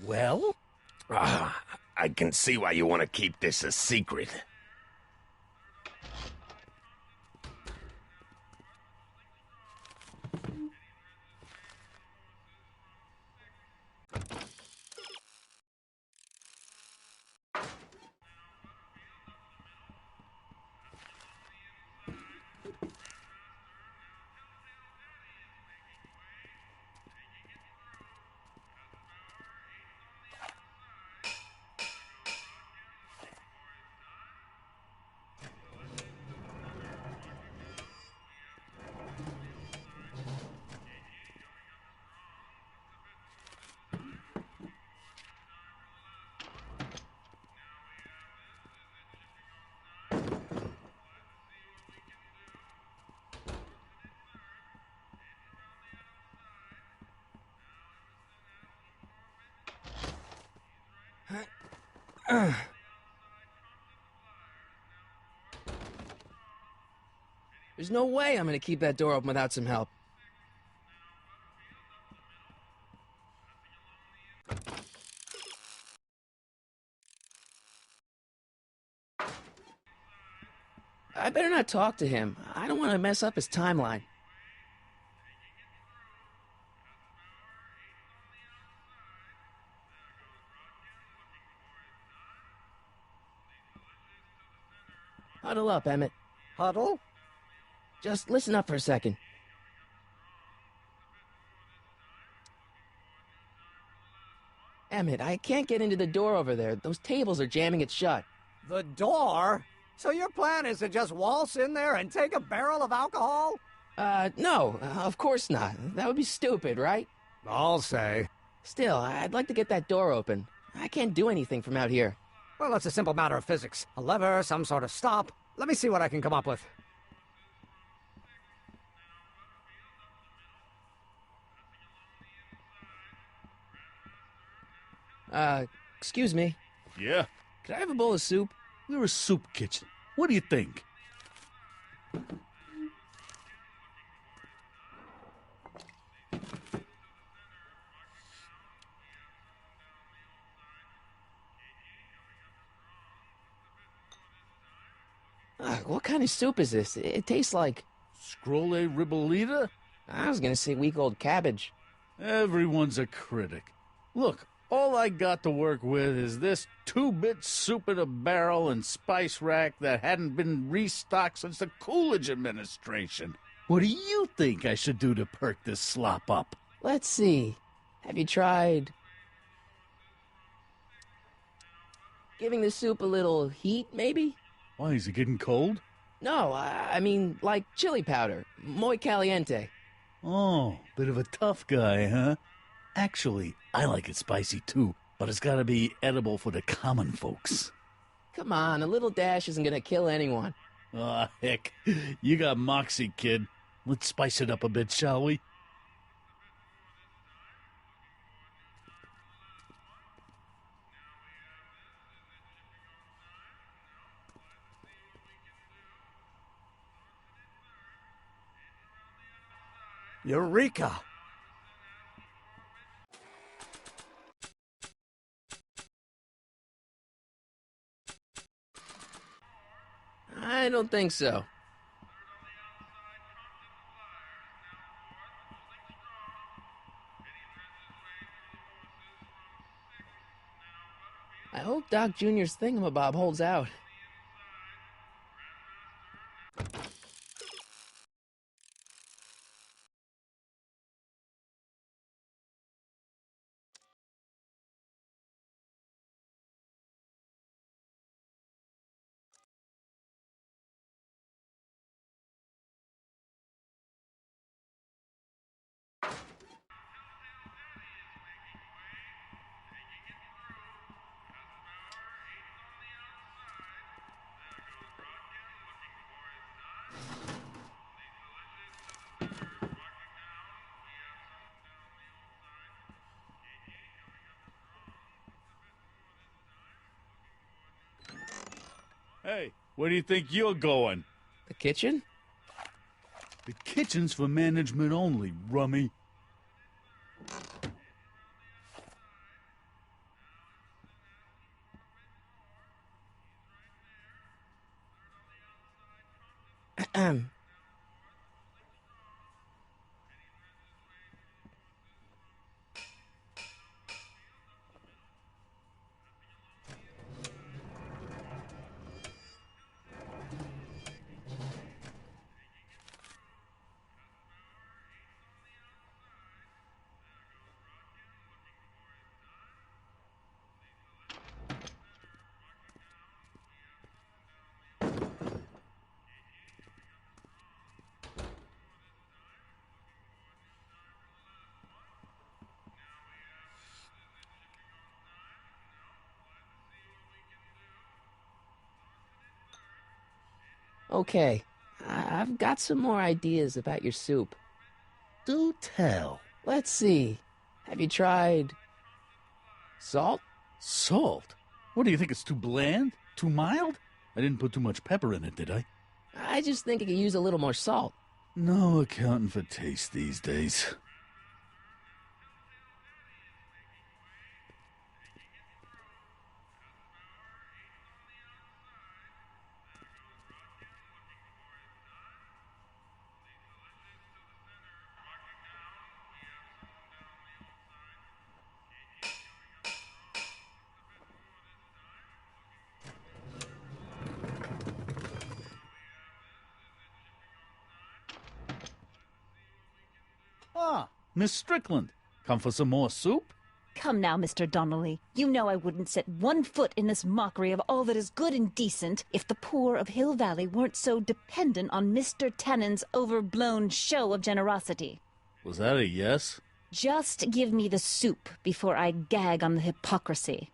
Well? I can see why you want to keep this a secret. There's no way I'm gonna keep that door open without some help. I better not talk to him. I don't want to mess up his timeline. Huddle up, Emmett. Huddle? Just listen up for a second. Emmett, I can't get into the door over there. Those tables are jamming it shut. The door? So your plan is to just waltz in there and take a barrel of alcohol? No, of course not. That would be stupid, right? I'll say. Still, I'd like to get that door open. I can't do anything from out here. Well, it's a simple matter of physics. A lever, some sort of stop. Let me see what I can come up with. Excuse me. Yeah? Could I have a bowl of soup? We're a soup kitchen. What do you think? What kind of soup is this? It tastes like... Scrolle ribollita? I was gonna say week-old cabbage. Everyone's a critic. Look, all I got to work with is this 2-bit soup in a barrel and spice rack that hadn't been restocked since the Coolidge administration. What do you think I should do to perk this slop up? Let's see. Have you tried... giving the soup a little heat, maybe? Why, is it getting cold? No, I mean, like chili powder. Muy caliente. Oh, bit of a tough guy, huh? Actually, I like it spicy too, but it's gotta be edible for the common folks. Come on, a little dash isn't gonna kill anyone. Aw, heck. You got moxie, kid. Let's spice it up a bit, shall we? Eureka! I don't think so. I hope Doc Jr.'s thingamabob holds out. Hey, where do you think you're going? The kitchen? The kitchen's for management only, rummy. Okay, I've got some more ideas about your soup. Do tell. Let's see. Have you tried... salt? Salt? What do you think, it's too bland? Too mild? I didn't put too much pepper in it, did I? I just think it could use a little more salt. No accounting for taste these days. Ah, Miss Strickland. Come for some more soup? Come now, Mr. Donnelly. You know I wouldn't set one foot in this mockery of all that is good and decent if the poor of Hill Valley weren't so dependent on Mr. Tennant's overblown show of generosity. Was that a yes? Just give me the soup before I gag on the hypocrisy.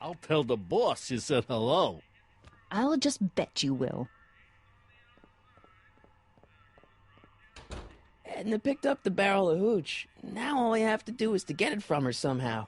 I'll tell the boss you said hello. I'll just bet you will. Edna picked up the barrel of hooch. Now all I have to do is to get it from her somehow.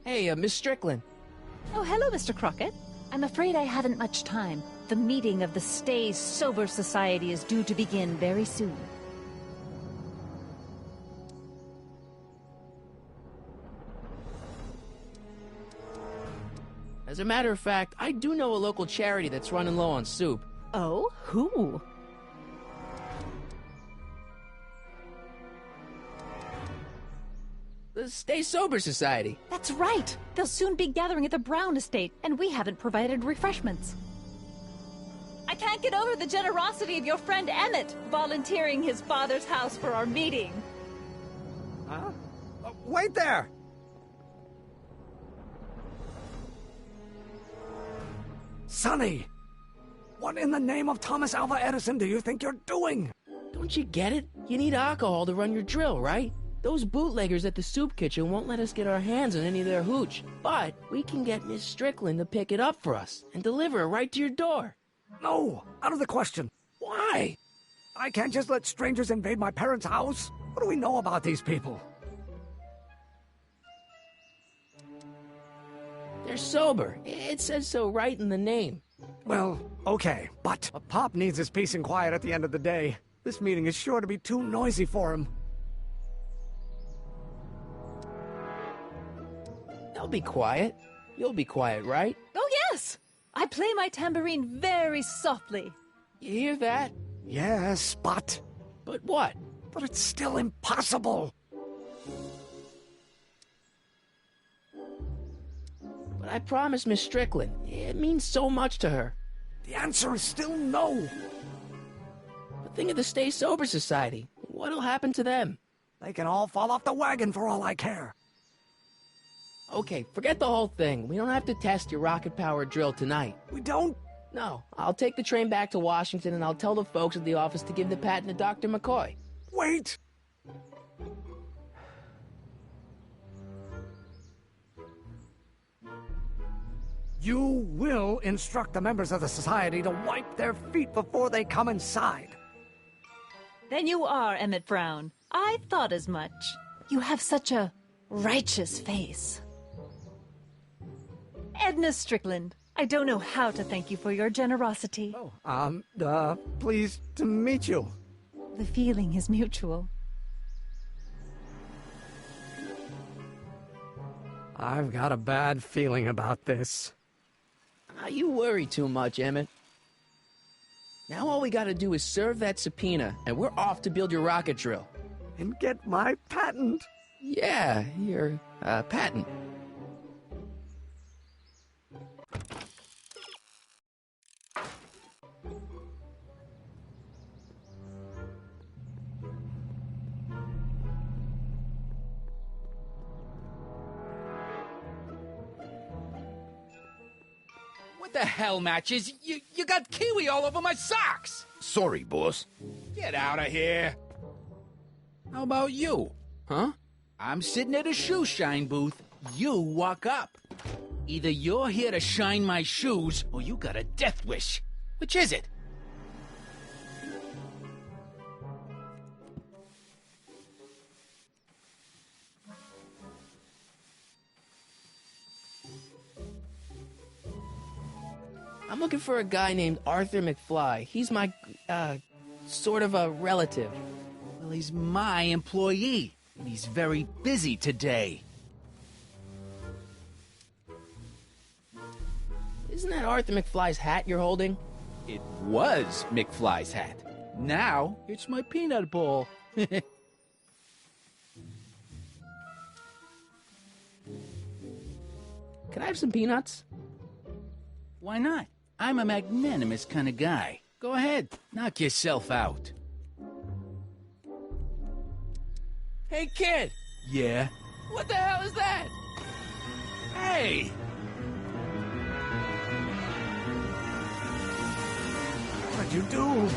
Hey, Miss Strickland. Oh, hello, Mr. Crockett. I'm afraid I haven't much time. The meeting of the Stay Sober Society is due to begin very soon. As a matter of fact, I do know a local charity that's running low on soup. Oh, who? The Stay Sober Society. That's right. They'll soon be gathering at the Brown estate, and we haven't provided refreshments. I can't get over the generosity of your friend Emmett, volunteering his father's house for our meeting. Huh? Wait there! Sonny! What in the name of Thomas Alva Edison do you think you're doing? Don't you get it? You need alcohol to run your drill, right? Those bootleggers at the soup kitchen won't let us get our hands on any of their hooch. But we can get Miss Strickland to pick it up for us and deliver it right to your door. No, out of the question. Why? I can't just let strangers invade my parents' house. What do we know about these people? They're sober. It says so right in the name. Well, okay, but Pop needs his peace and quiet at the end of the day. This meeting is sure to be too noisy for him. They'll be quiet. You'll be quiet, right? Oh, yes! I play my tambourine very softly. You hear that? Yes, but... But what? But it's still impossible. But I promised Miss Strickland. It means so much to her. The answer is still no. But think of the Stay Sober Society. What'll happen to them? They can all fall off the wagon for all I care. Okay, forget the whole thing. We don't have to test your rocket-powered drill tonight. We don't? No. I'll take the train back to Washington and I'll tell the folks at the office to give the patent to Dr. McCoy. Wait! You will instruct the members of the society to wipe their feet before they come inside. Then you are Emmett Brown. I thought as much. You have such a righteous face. Edna Strickland, I don't know how to thank you for your generosity. Pleased to meet you. The feeling is mutual. I've got a bad feeling about this. You worry too much, Emmett. Now all we gotta do is serve that subpoena, and we're off to build your rocket drill. And get my patent. Yeah, your, patent. What the hell, Matches? You got kiwi all over my socks! Sorry, boss. Get out of here! How about you? Huh? I'm sitting at a shoe shine booth. You walk up. Either you're here to shine my shoes, or you got a death wish. Which is it? I'm looking for a guy named Arthur McFly. He's my, sort of a relative. Well, he's my employee, and he's very busy today. Isn't that Arthur McFly's hat you're holding? It was McFly's hat. Now, it's my peanut ball. Can I have some peanuts? Why not? I'm a magnanimous kind of guy. Go ahead, knock yourself out. Hey, kid! Yeah? What the hell is that? Hey! What'd you do?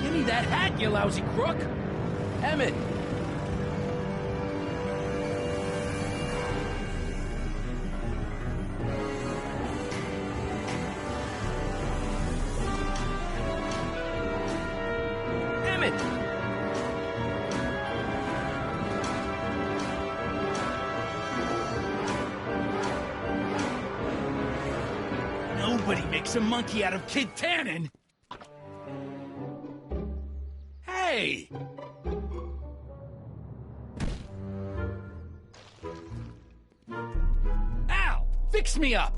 Give me that hat, you lousy crook! Emmett! Emmett! Nobody makes a monkey out of Kid Tannen! Hey! Ow! Fix me up!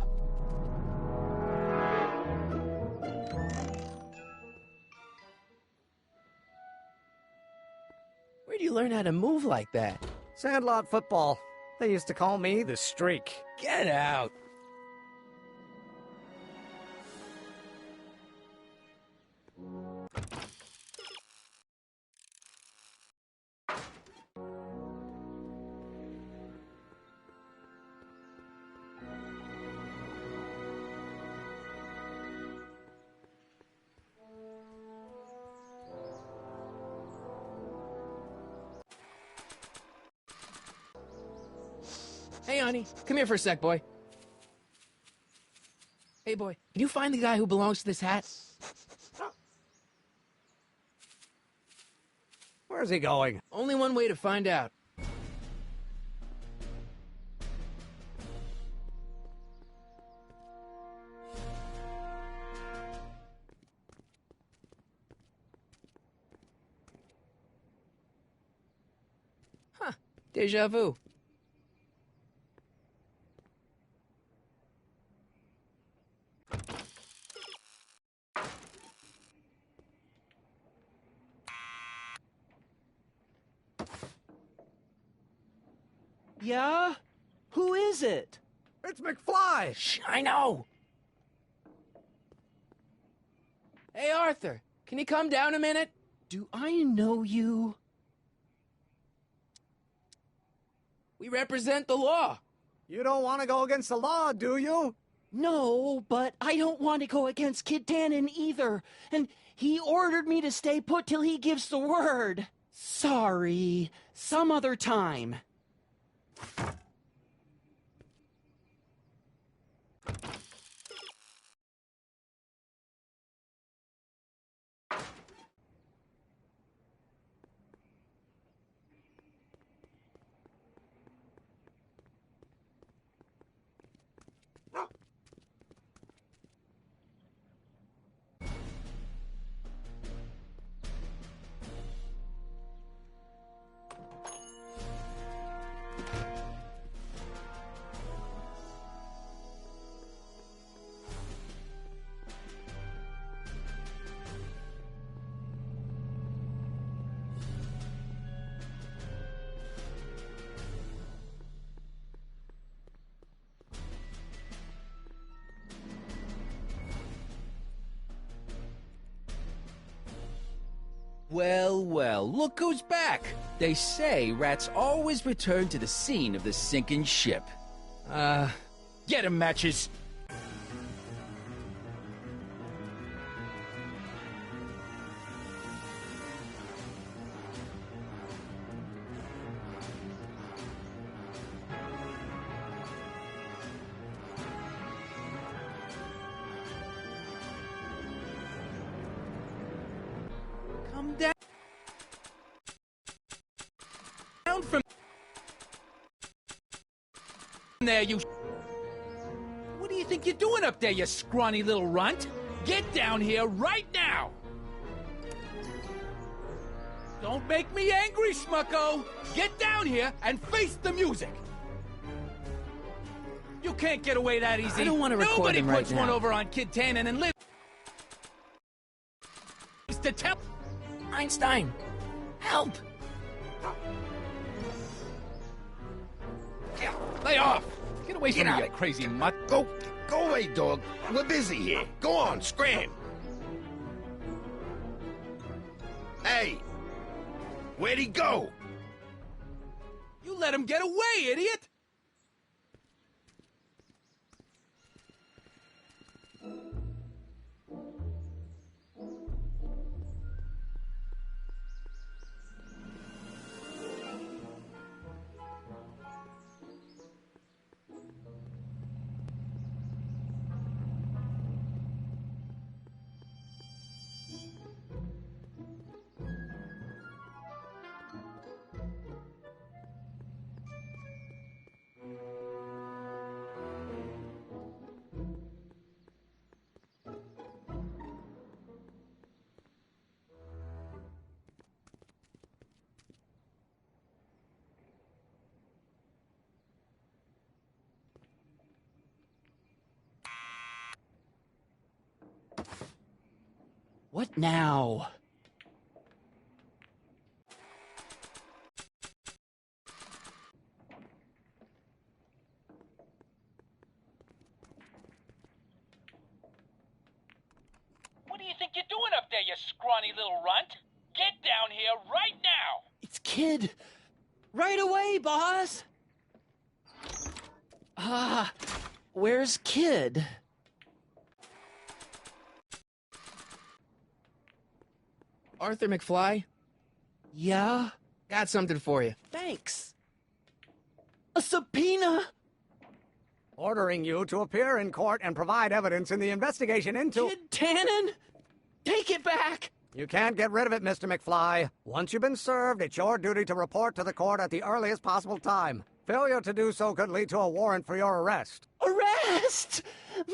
Where'd you learn how to move like that? Sandlot football. They used to call me the Streak. Get out! Hey, honey, come here for a sec, boy. Hey, boy, can you find the guy who belongs to this hat? Where's he going? Only one way to find out. Huh, déjà vu. Yeah? Who is it? It's McFly! Shh, I know! Hey, Arthur, can you come down a minute? Do I know you? We represent the law. You don't want to go against the law, do you? No, but I don't want to go against Kid Tannen either. And he ordered me to stay put till he gives the word. Sorry. Some other time. Well, well, look who's back! They say rats always return to the scene of the sinking ship. Get 'em, Matches! Come down from... there, you... What do you think you're doing up there, you scrawny little runt? Get down here right now! Don't make me angry, Smucko! Get down here and face the music! You can't get away that easy. I don't want to record Nobody him right puts one now. over on Kid Tannen and lives to tell... Einstein, help! Lay off! Get away from me, you crazy mutt! Go away, dog. We're busy here. Go on, scram. Hey, where'd he go? You let him get away, idiot! What now? What do you think you're doing up there, you scrawny little runt? Get down here right now! It's Kid. Right away, boss. Where's Kid? Arthur McFly, Yeah? got something for you. Thanks. A subpoena? Ordering you to appear in court and provide evidence in the investigation into... Kid Tannen? Take it back! You can't get rid of it, Mr. McFly. Once you've been served, it's your duty to report to the court at the earliest possible time. Failure to do so could lead to a warrant for your arrest. Arrest!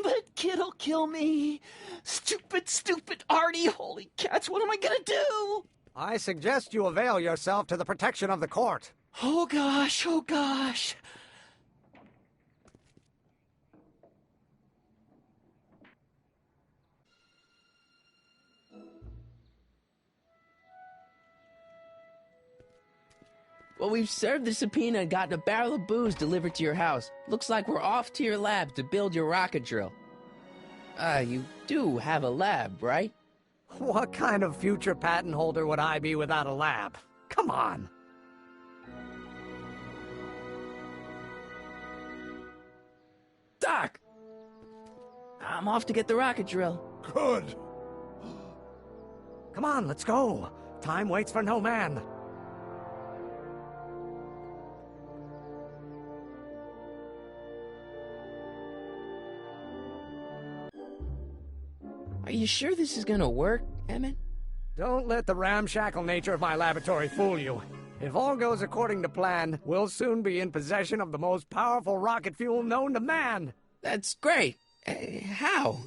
But Kid'll kill me. Stupid Artie. Holy cats, what am I gonna do? I suggest you avail yourself to the protection of the court. Oh gosh. Well, we've served the subpoena and gotten a barrel of booze delivered to your house. Looks like we're off to your lab to build your rocket drill. You do have a lab, right? What kind of future patent holder would I be without a lab? Come on. Doc! I'm off to get the rocket drill. Good. Come on, let's go. Time waits for no man. Are you sure this is gonna work, Emmett? Don't let the ramshackle nature of my laboratory fool you. If all goes according to plan, we'll soon be in possession of the most powerful rocket fuel known to man. That's great. How?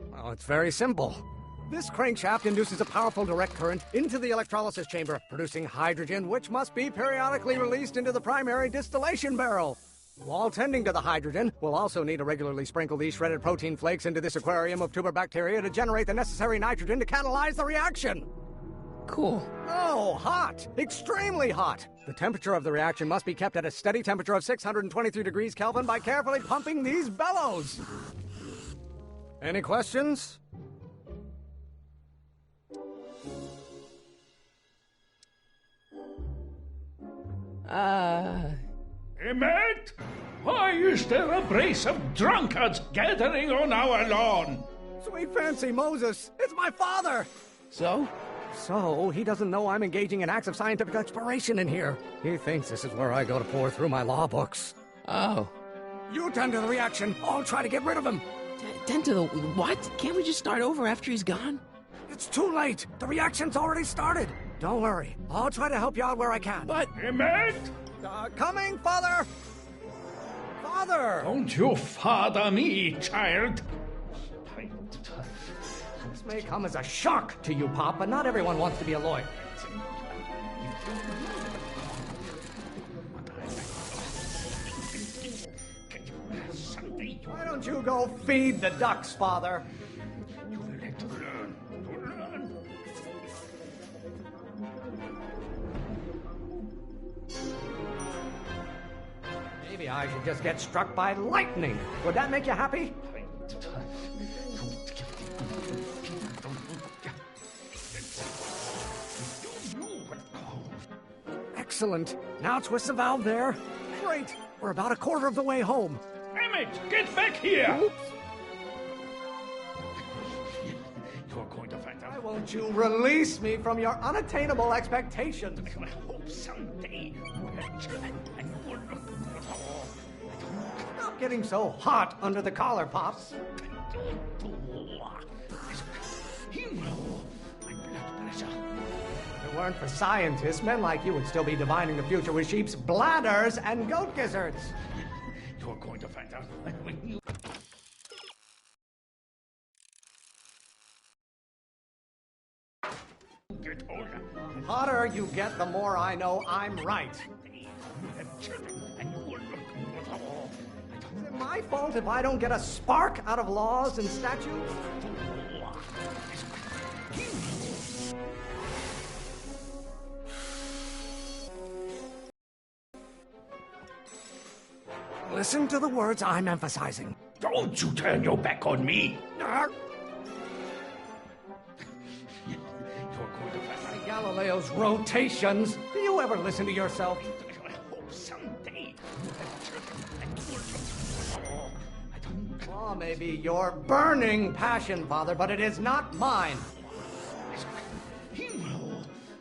Well, it's very simple. This crankshaft induces a powerful direct current into the electrolysis chamber, producing hydrogen, which must be periodically released into the primary distillation barrel. While tending to the hydrogen, we'll also need to regularly sprinkle these shredded protein flakes into this aquarium of tuber bacteria to generate the necessary nitrogen to catalyze the reaction. Cool. Oh, hot! Extremely hot! The temperature of the reaction must be kept at a steady temperature of 623 degrees Kelvin by carefully pumping these bellows. Any questions? Emmett? Why is there a brace of drunkards gathering on our lawn? Sweet fancy Moses, it's my father! So? So, he doesn't know I'm engaging in acts of scientific exploration in here. He thinks this is where I go to pour through my law books. Oh. You tend to the reaction. I'll try to get rid of him. Tend to the... what? Can't we just start over after he's gone? It's too late. The reaction's already started. Don't worry. I'll try to help you out where I can. But... Emmett? Coming, Father! Father! Don't you father me, child. This may come as a shock to you, Pop, but not everyone wants to be a lawyer. Why don't you go feed the ducks, Father? Maybe I should just get struck by lightning. Would that make you happy? Excellent. Now twist the valve there. Great. We're about a quarter of the way home. Emmett, get back here! Oops. You're going to find out. Why won't you release me from your unattainable expectations? I hope someday you have children and you will look. Stop getting so hot under the collar, Pops. If it weren't for scientists, men like you would still be divining the future with sheep's bladders and goat gizzards. You're going to find out when you... get older. The hotter you get, the more I know I'm right. You have children and you will look. Is it my fault if I don't get a spark out of laws and statutes? Listen to the words I'm emphasizing. Don't you turn your back on me. You're going to find out. Galileo's rotations. Do you ever listen to yourself? I hope someday you have children and you will look. I don't... Law may be your burning passion, Father, but it is not mine.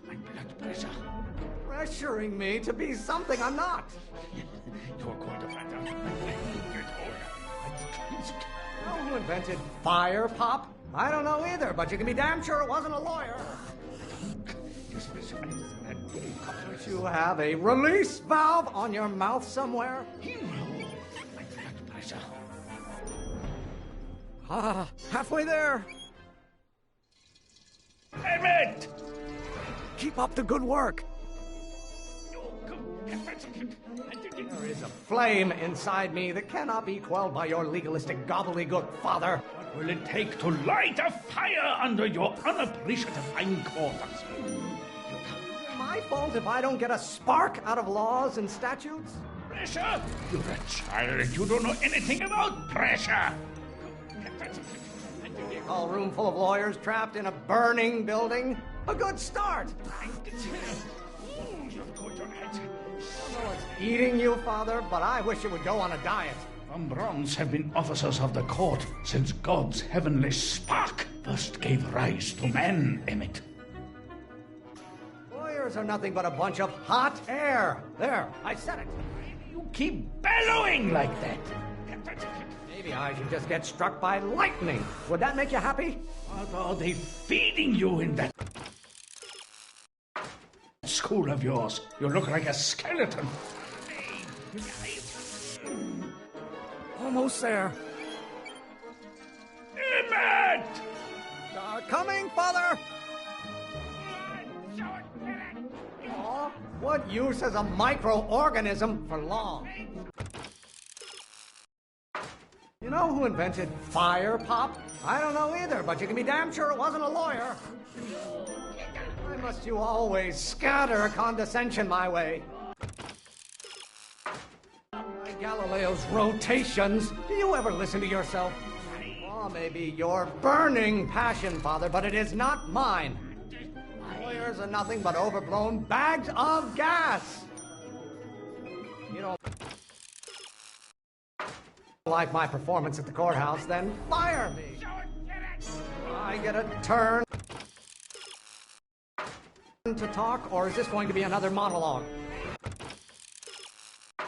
My blood pressure. Pressuring me to be something I'm not. You're going to find out when you get older. You know who invented fire, Pop? I don't know either, but you can be damn sure it wasn't a lawyer. Don't you have a release valve on your mouth somewhere? My blood pressure. Ah, halfway there. Emmett! Keep up the good work. There is a flame inside me that cannot be quelled by your legalistic gobbledygook, Father. What will it take to light a fire under your unappreciative hindquarters? My fault if I don't get a spark out of laws and statutes? Pressure? You're a child. You don't know anything about pressure. A room full of lawyers trapped in a burning building? A good start. I know it's eating you, Father, but I wish you would go on a diet. Umbrons have been officers of the court since God's heavenly spark first gave rise to man, Emmett. Lawyers are nothing but a bunch of hot air. There, I said it. You keep bellowing like that. Maybe I should just get struck by lightning. Would that make you happy? What are they feeding you in that school of yours? You look like a skeleton. Almost there. Emmett! Coming, Father! Aw, what use is a microorganism for long? You know who invented fire, Pop? I don't know either, but you can be damn sure it wasn't a lawyer. Why must you always scatter condescension my way? By Galileo's rotations, do you ever listen to yourself? Law may be your burning passion, Father, but it is not mine. Lawyers are nothing but overblown bags of gas. You don't like my performance at the courthouse, then fire me. I get a turn to talk, or is this going to be another monologue? I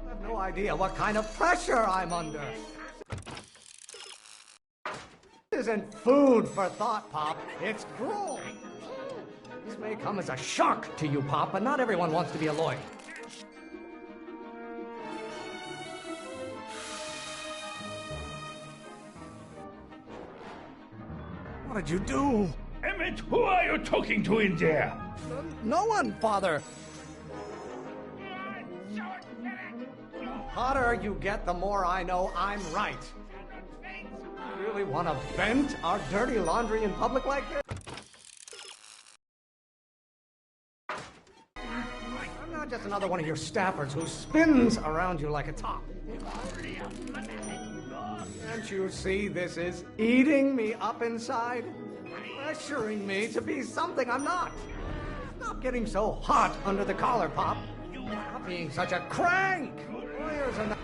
have no idea what kind of pressure I'm under. This isn't food for thought, Pop. It's gruel. This may come as a shock to you, Pop, but not everyone wants to be a lawyer. What did you do? Emmett, who are you talking to in there? No one, Father. The hotter you get, the more I know I'm right. You really want to vent our dirty laundry in public like this? I'm not just another one of your staffers who spins around you like a top. Can't you see this is eating me up inside? Pressuring me to be something I'm not. Stop getting so hot under the collar, Pop. Stop being such a crank. Lawyers are not...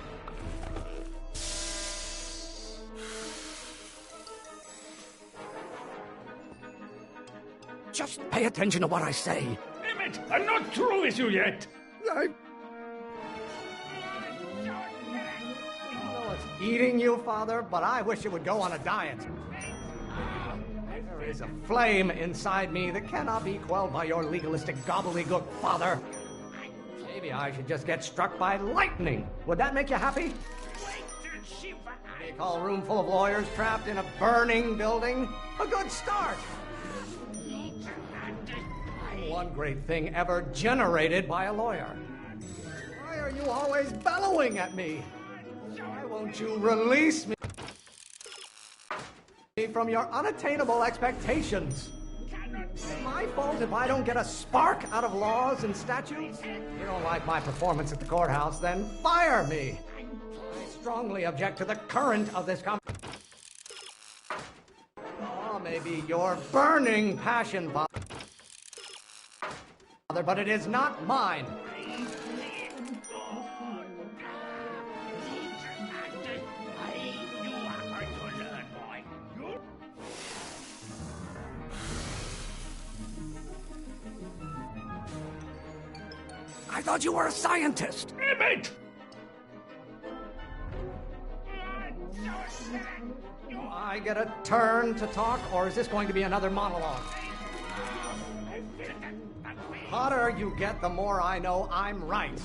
Just pay attention to what I say. Emmett, I'm not through with you yet. I know it's eating you, Father, but I wish you would go on a diet. There is a flame inside me that cannot be quelled by your legalistic gobbledygook, Father. Maybe I should just get struck by lightning. Would that make you happy? They call a room full of lawyers trapped in a burning building a good start. One great thing ever generated by a lawyer. Why are you always bellowing at me? Why won't you release me from your unattainable expectations? Is it my fault if I don't get a spark out of laws and statutes? You don't like my performance at the courthouse, then fire me. I strongly object to the current of this conversation. Oh, maybe your burning passion, Father, but it is not mine. I thought you were a scientist. Emmett! Do I get a turn to talk, or is this going to be another monologue? The hotter you get, the more I know I'm right.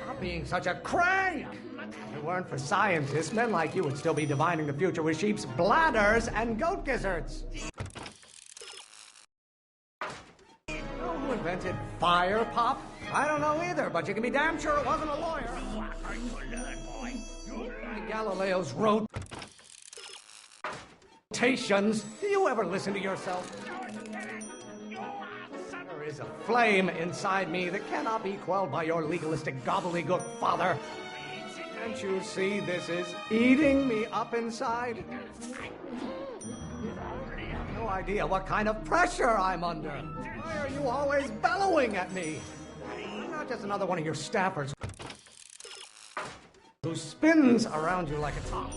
Stop being such a crank! If it weren't for scientists, men like you would still be divining the future with sheep's bladders and goat gizzards. Who invented fire, Pop? I don't know either, but you can be damn sure it wasn't a lawyer. Galileo's rotations. Do you ever listen to yourself? There is a flame inside me that cannot be quelled by your legalistic gobbledygook, Father. Can't you see this is eating me up inside? No idea what kind of pressure I'm under. Why are you always bellowing at me? I'm not just another one of your staffers who spins around you like a top.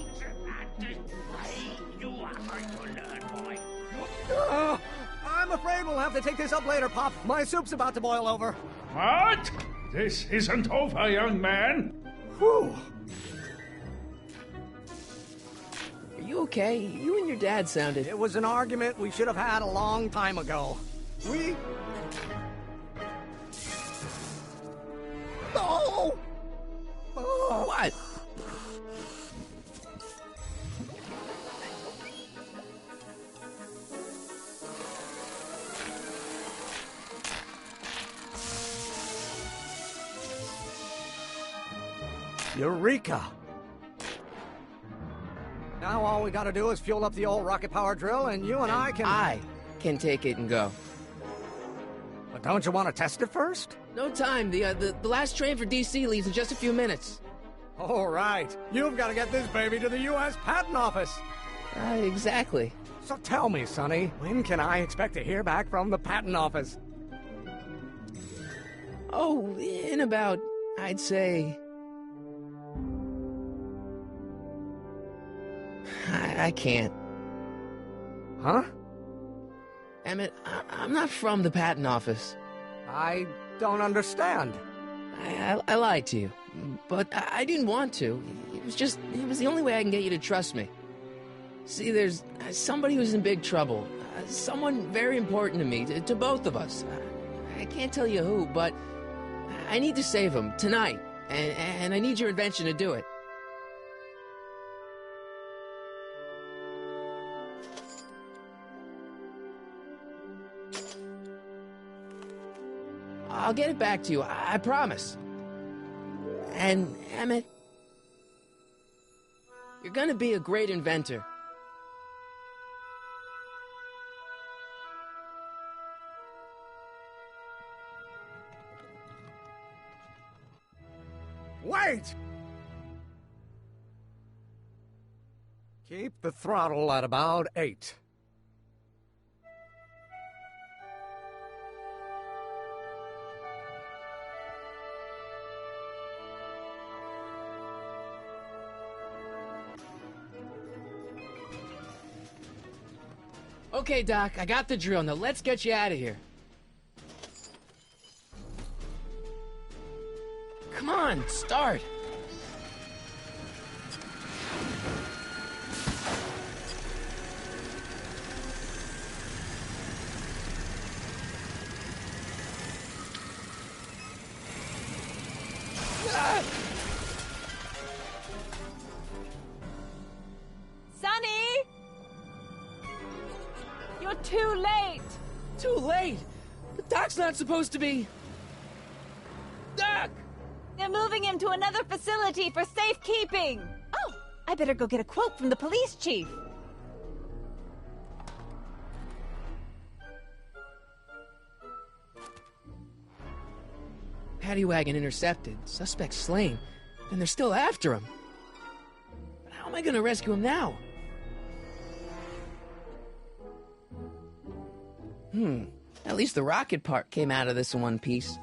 I'm afraid we'll have to take this up later, Pop. My soup's about to boil over. What? This isn't over, young man. Whew. Are you okay? You and your dad sounded... It was an argument we should have had a long time ago. We... Oh! Oh! What? Eureka! Now all we gotta do is fuel up the old rocket power drill and you and I can take it and go. But don't you want to test it first? No time. The last train for DC leaves in just a few minutes. All right. You've got to get this baby to the U.S. Patent Office. Exactly. So tell me, Sonny, when can I expect to hear back from the Patent Office? Oh, in about, I'd say... I can't. Huh? Emmett, I'm not from the Patent Office. I don't understand. I lied to you, but I didn't want to. It was the only way I can get you to trust me. See, there's somebody who's in big trouble. Someone very important to me, to both of us. I can't tell you who, but I need to save him tonight, and I need your invention to do it. I'll get it back to you, I promise. And, Emmett, you're gonna be a great inventor. Wait! Keep the throttle at about 8. Okay, Doc, I got the drill. Now let's get you out of here. Come on, start. Sonny! You're too late! Too late? The Doc's not supposed to be... Doc! They're moving him to another facility for safekeeping! Oh, I better go get a quote from the police chief. Paddy wagon intercepted, suspect slain, and they're still after him. But how am I gonna rescue him now? At least the rocket part came out of this in one piece.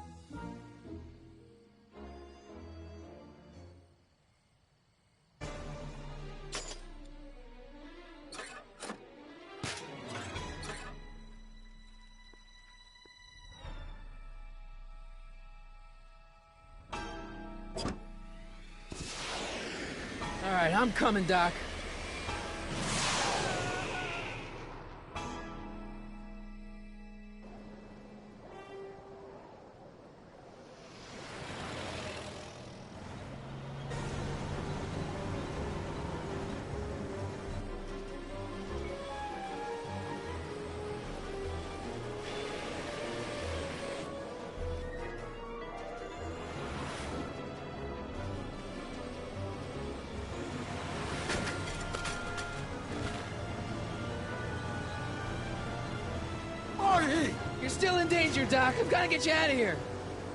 All right, I'm coming, Doc. Marty! You're still in danger, Doc. I've got to get you out of here.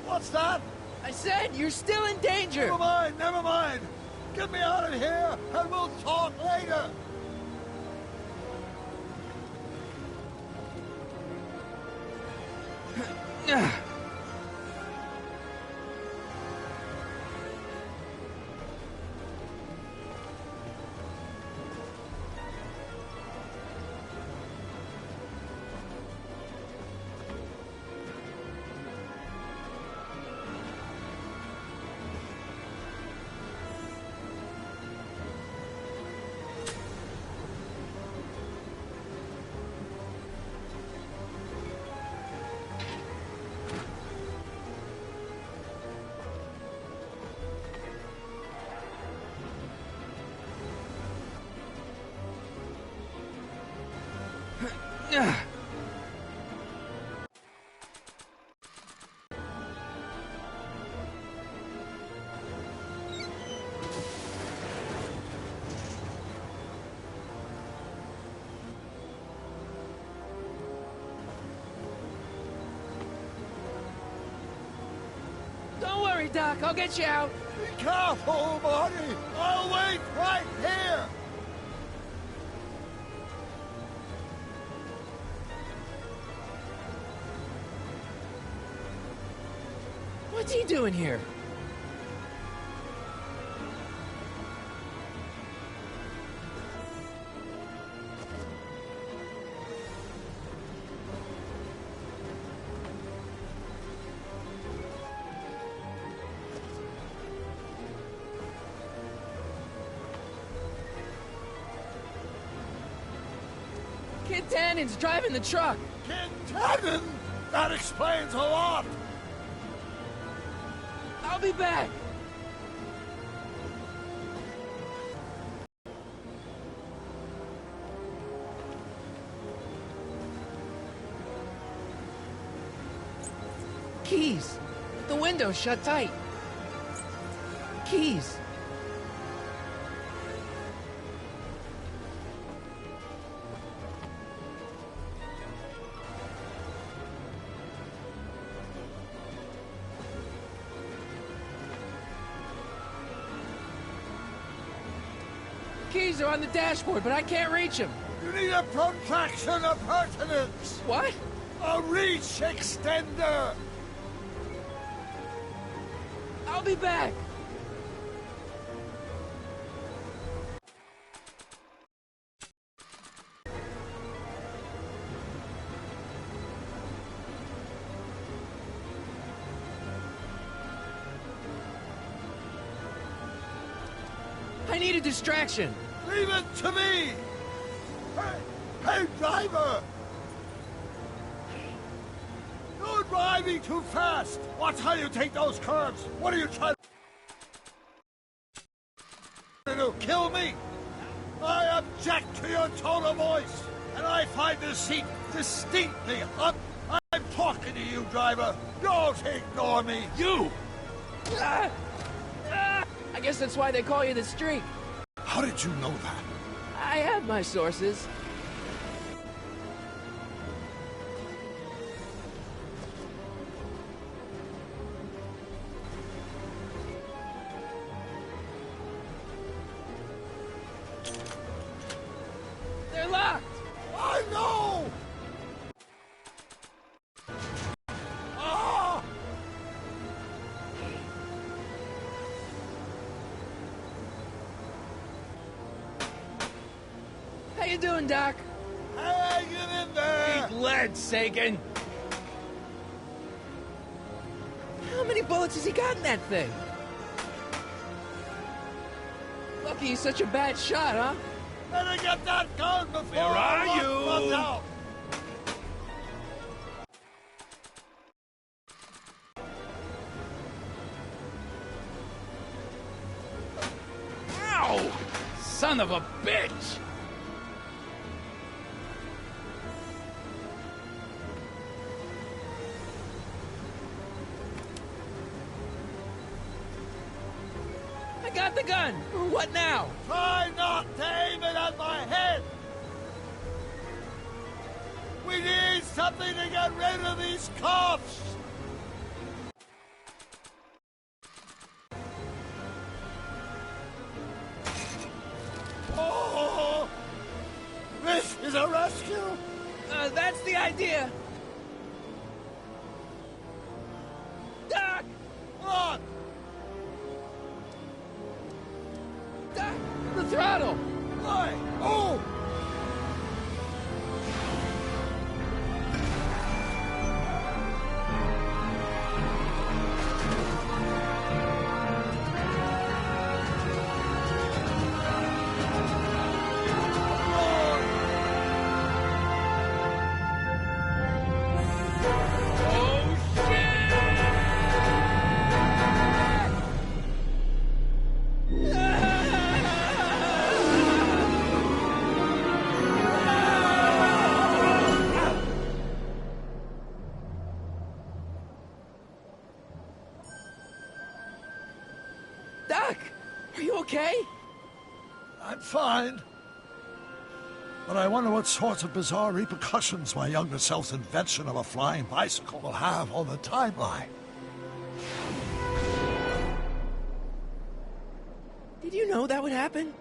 What's that? I said you're still in danger. Never mind, never mind. Get me out of here, and we'll talk later. Don't worry, Doc. I'll get you out. Be careful, Marty. I'll wait right here. What's he doing here? Kid Tannen's driving the truck. Kid Tannen? That explains a lot. I'll be back. Keys. The window's shut tight. Keys. Keys are on the dashboard, but I can't reach them. You need a protraction appurtenance. What? A reach extender. I'll be back. I need a distraction. Leave it to me. Hey, driver! You're driving too fast! Watch how you take those curves! What are you trying to do? Kill me? I object to your tone of voice, and I find this seat distinctly I'm talking to you, driver. Don't ignore me. You! I guess that's why they call you the Streak. How did you know that? I have my sources. They're locked! I know! Ah! How you doing, Doc? Hanging in there! Eat lead, Sagan! How many bullets has he got in that thing? Lucky he's such a bad shot, huh? Better get that gun before Where are you? Runs out. Ow! Son of a bitch! I got the gun! What now? Try not to aim it at my head! We need something to get rid of these cops! Oh! This is a rescue! That's the idea! Doc! What? Doc! The throttle! Why? Oh! Doc! Are you okay? I'm fine. But I wonder what sorts of bizarre repercussions my younger self's invention of a flying bicycle will have on the timeline. Did you know that would happen?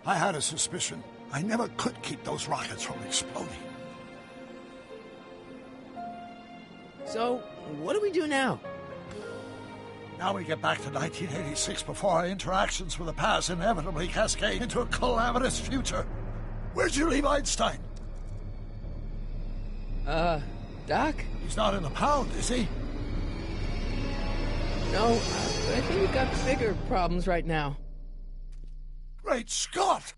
I had a suspicion. I never could keep those rockets from exploding. So, what do we do now? Now we get back to 1986 before our interactions with the past inevitably cascade into a calamitous future. Where'd you leave Einstein? Doc? He's not in the pound, is he? No, but I think we've got bigger problems right now. Great Scott!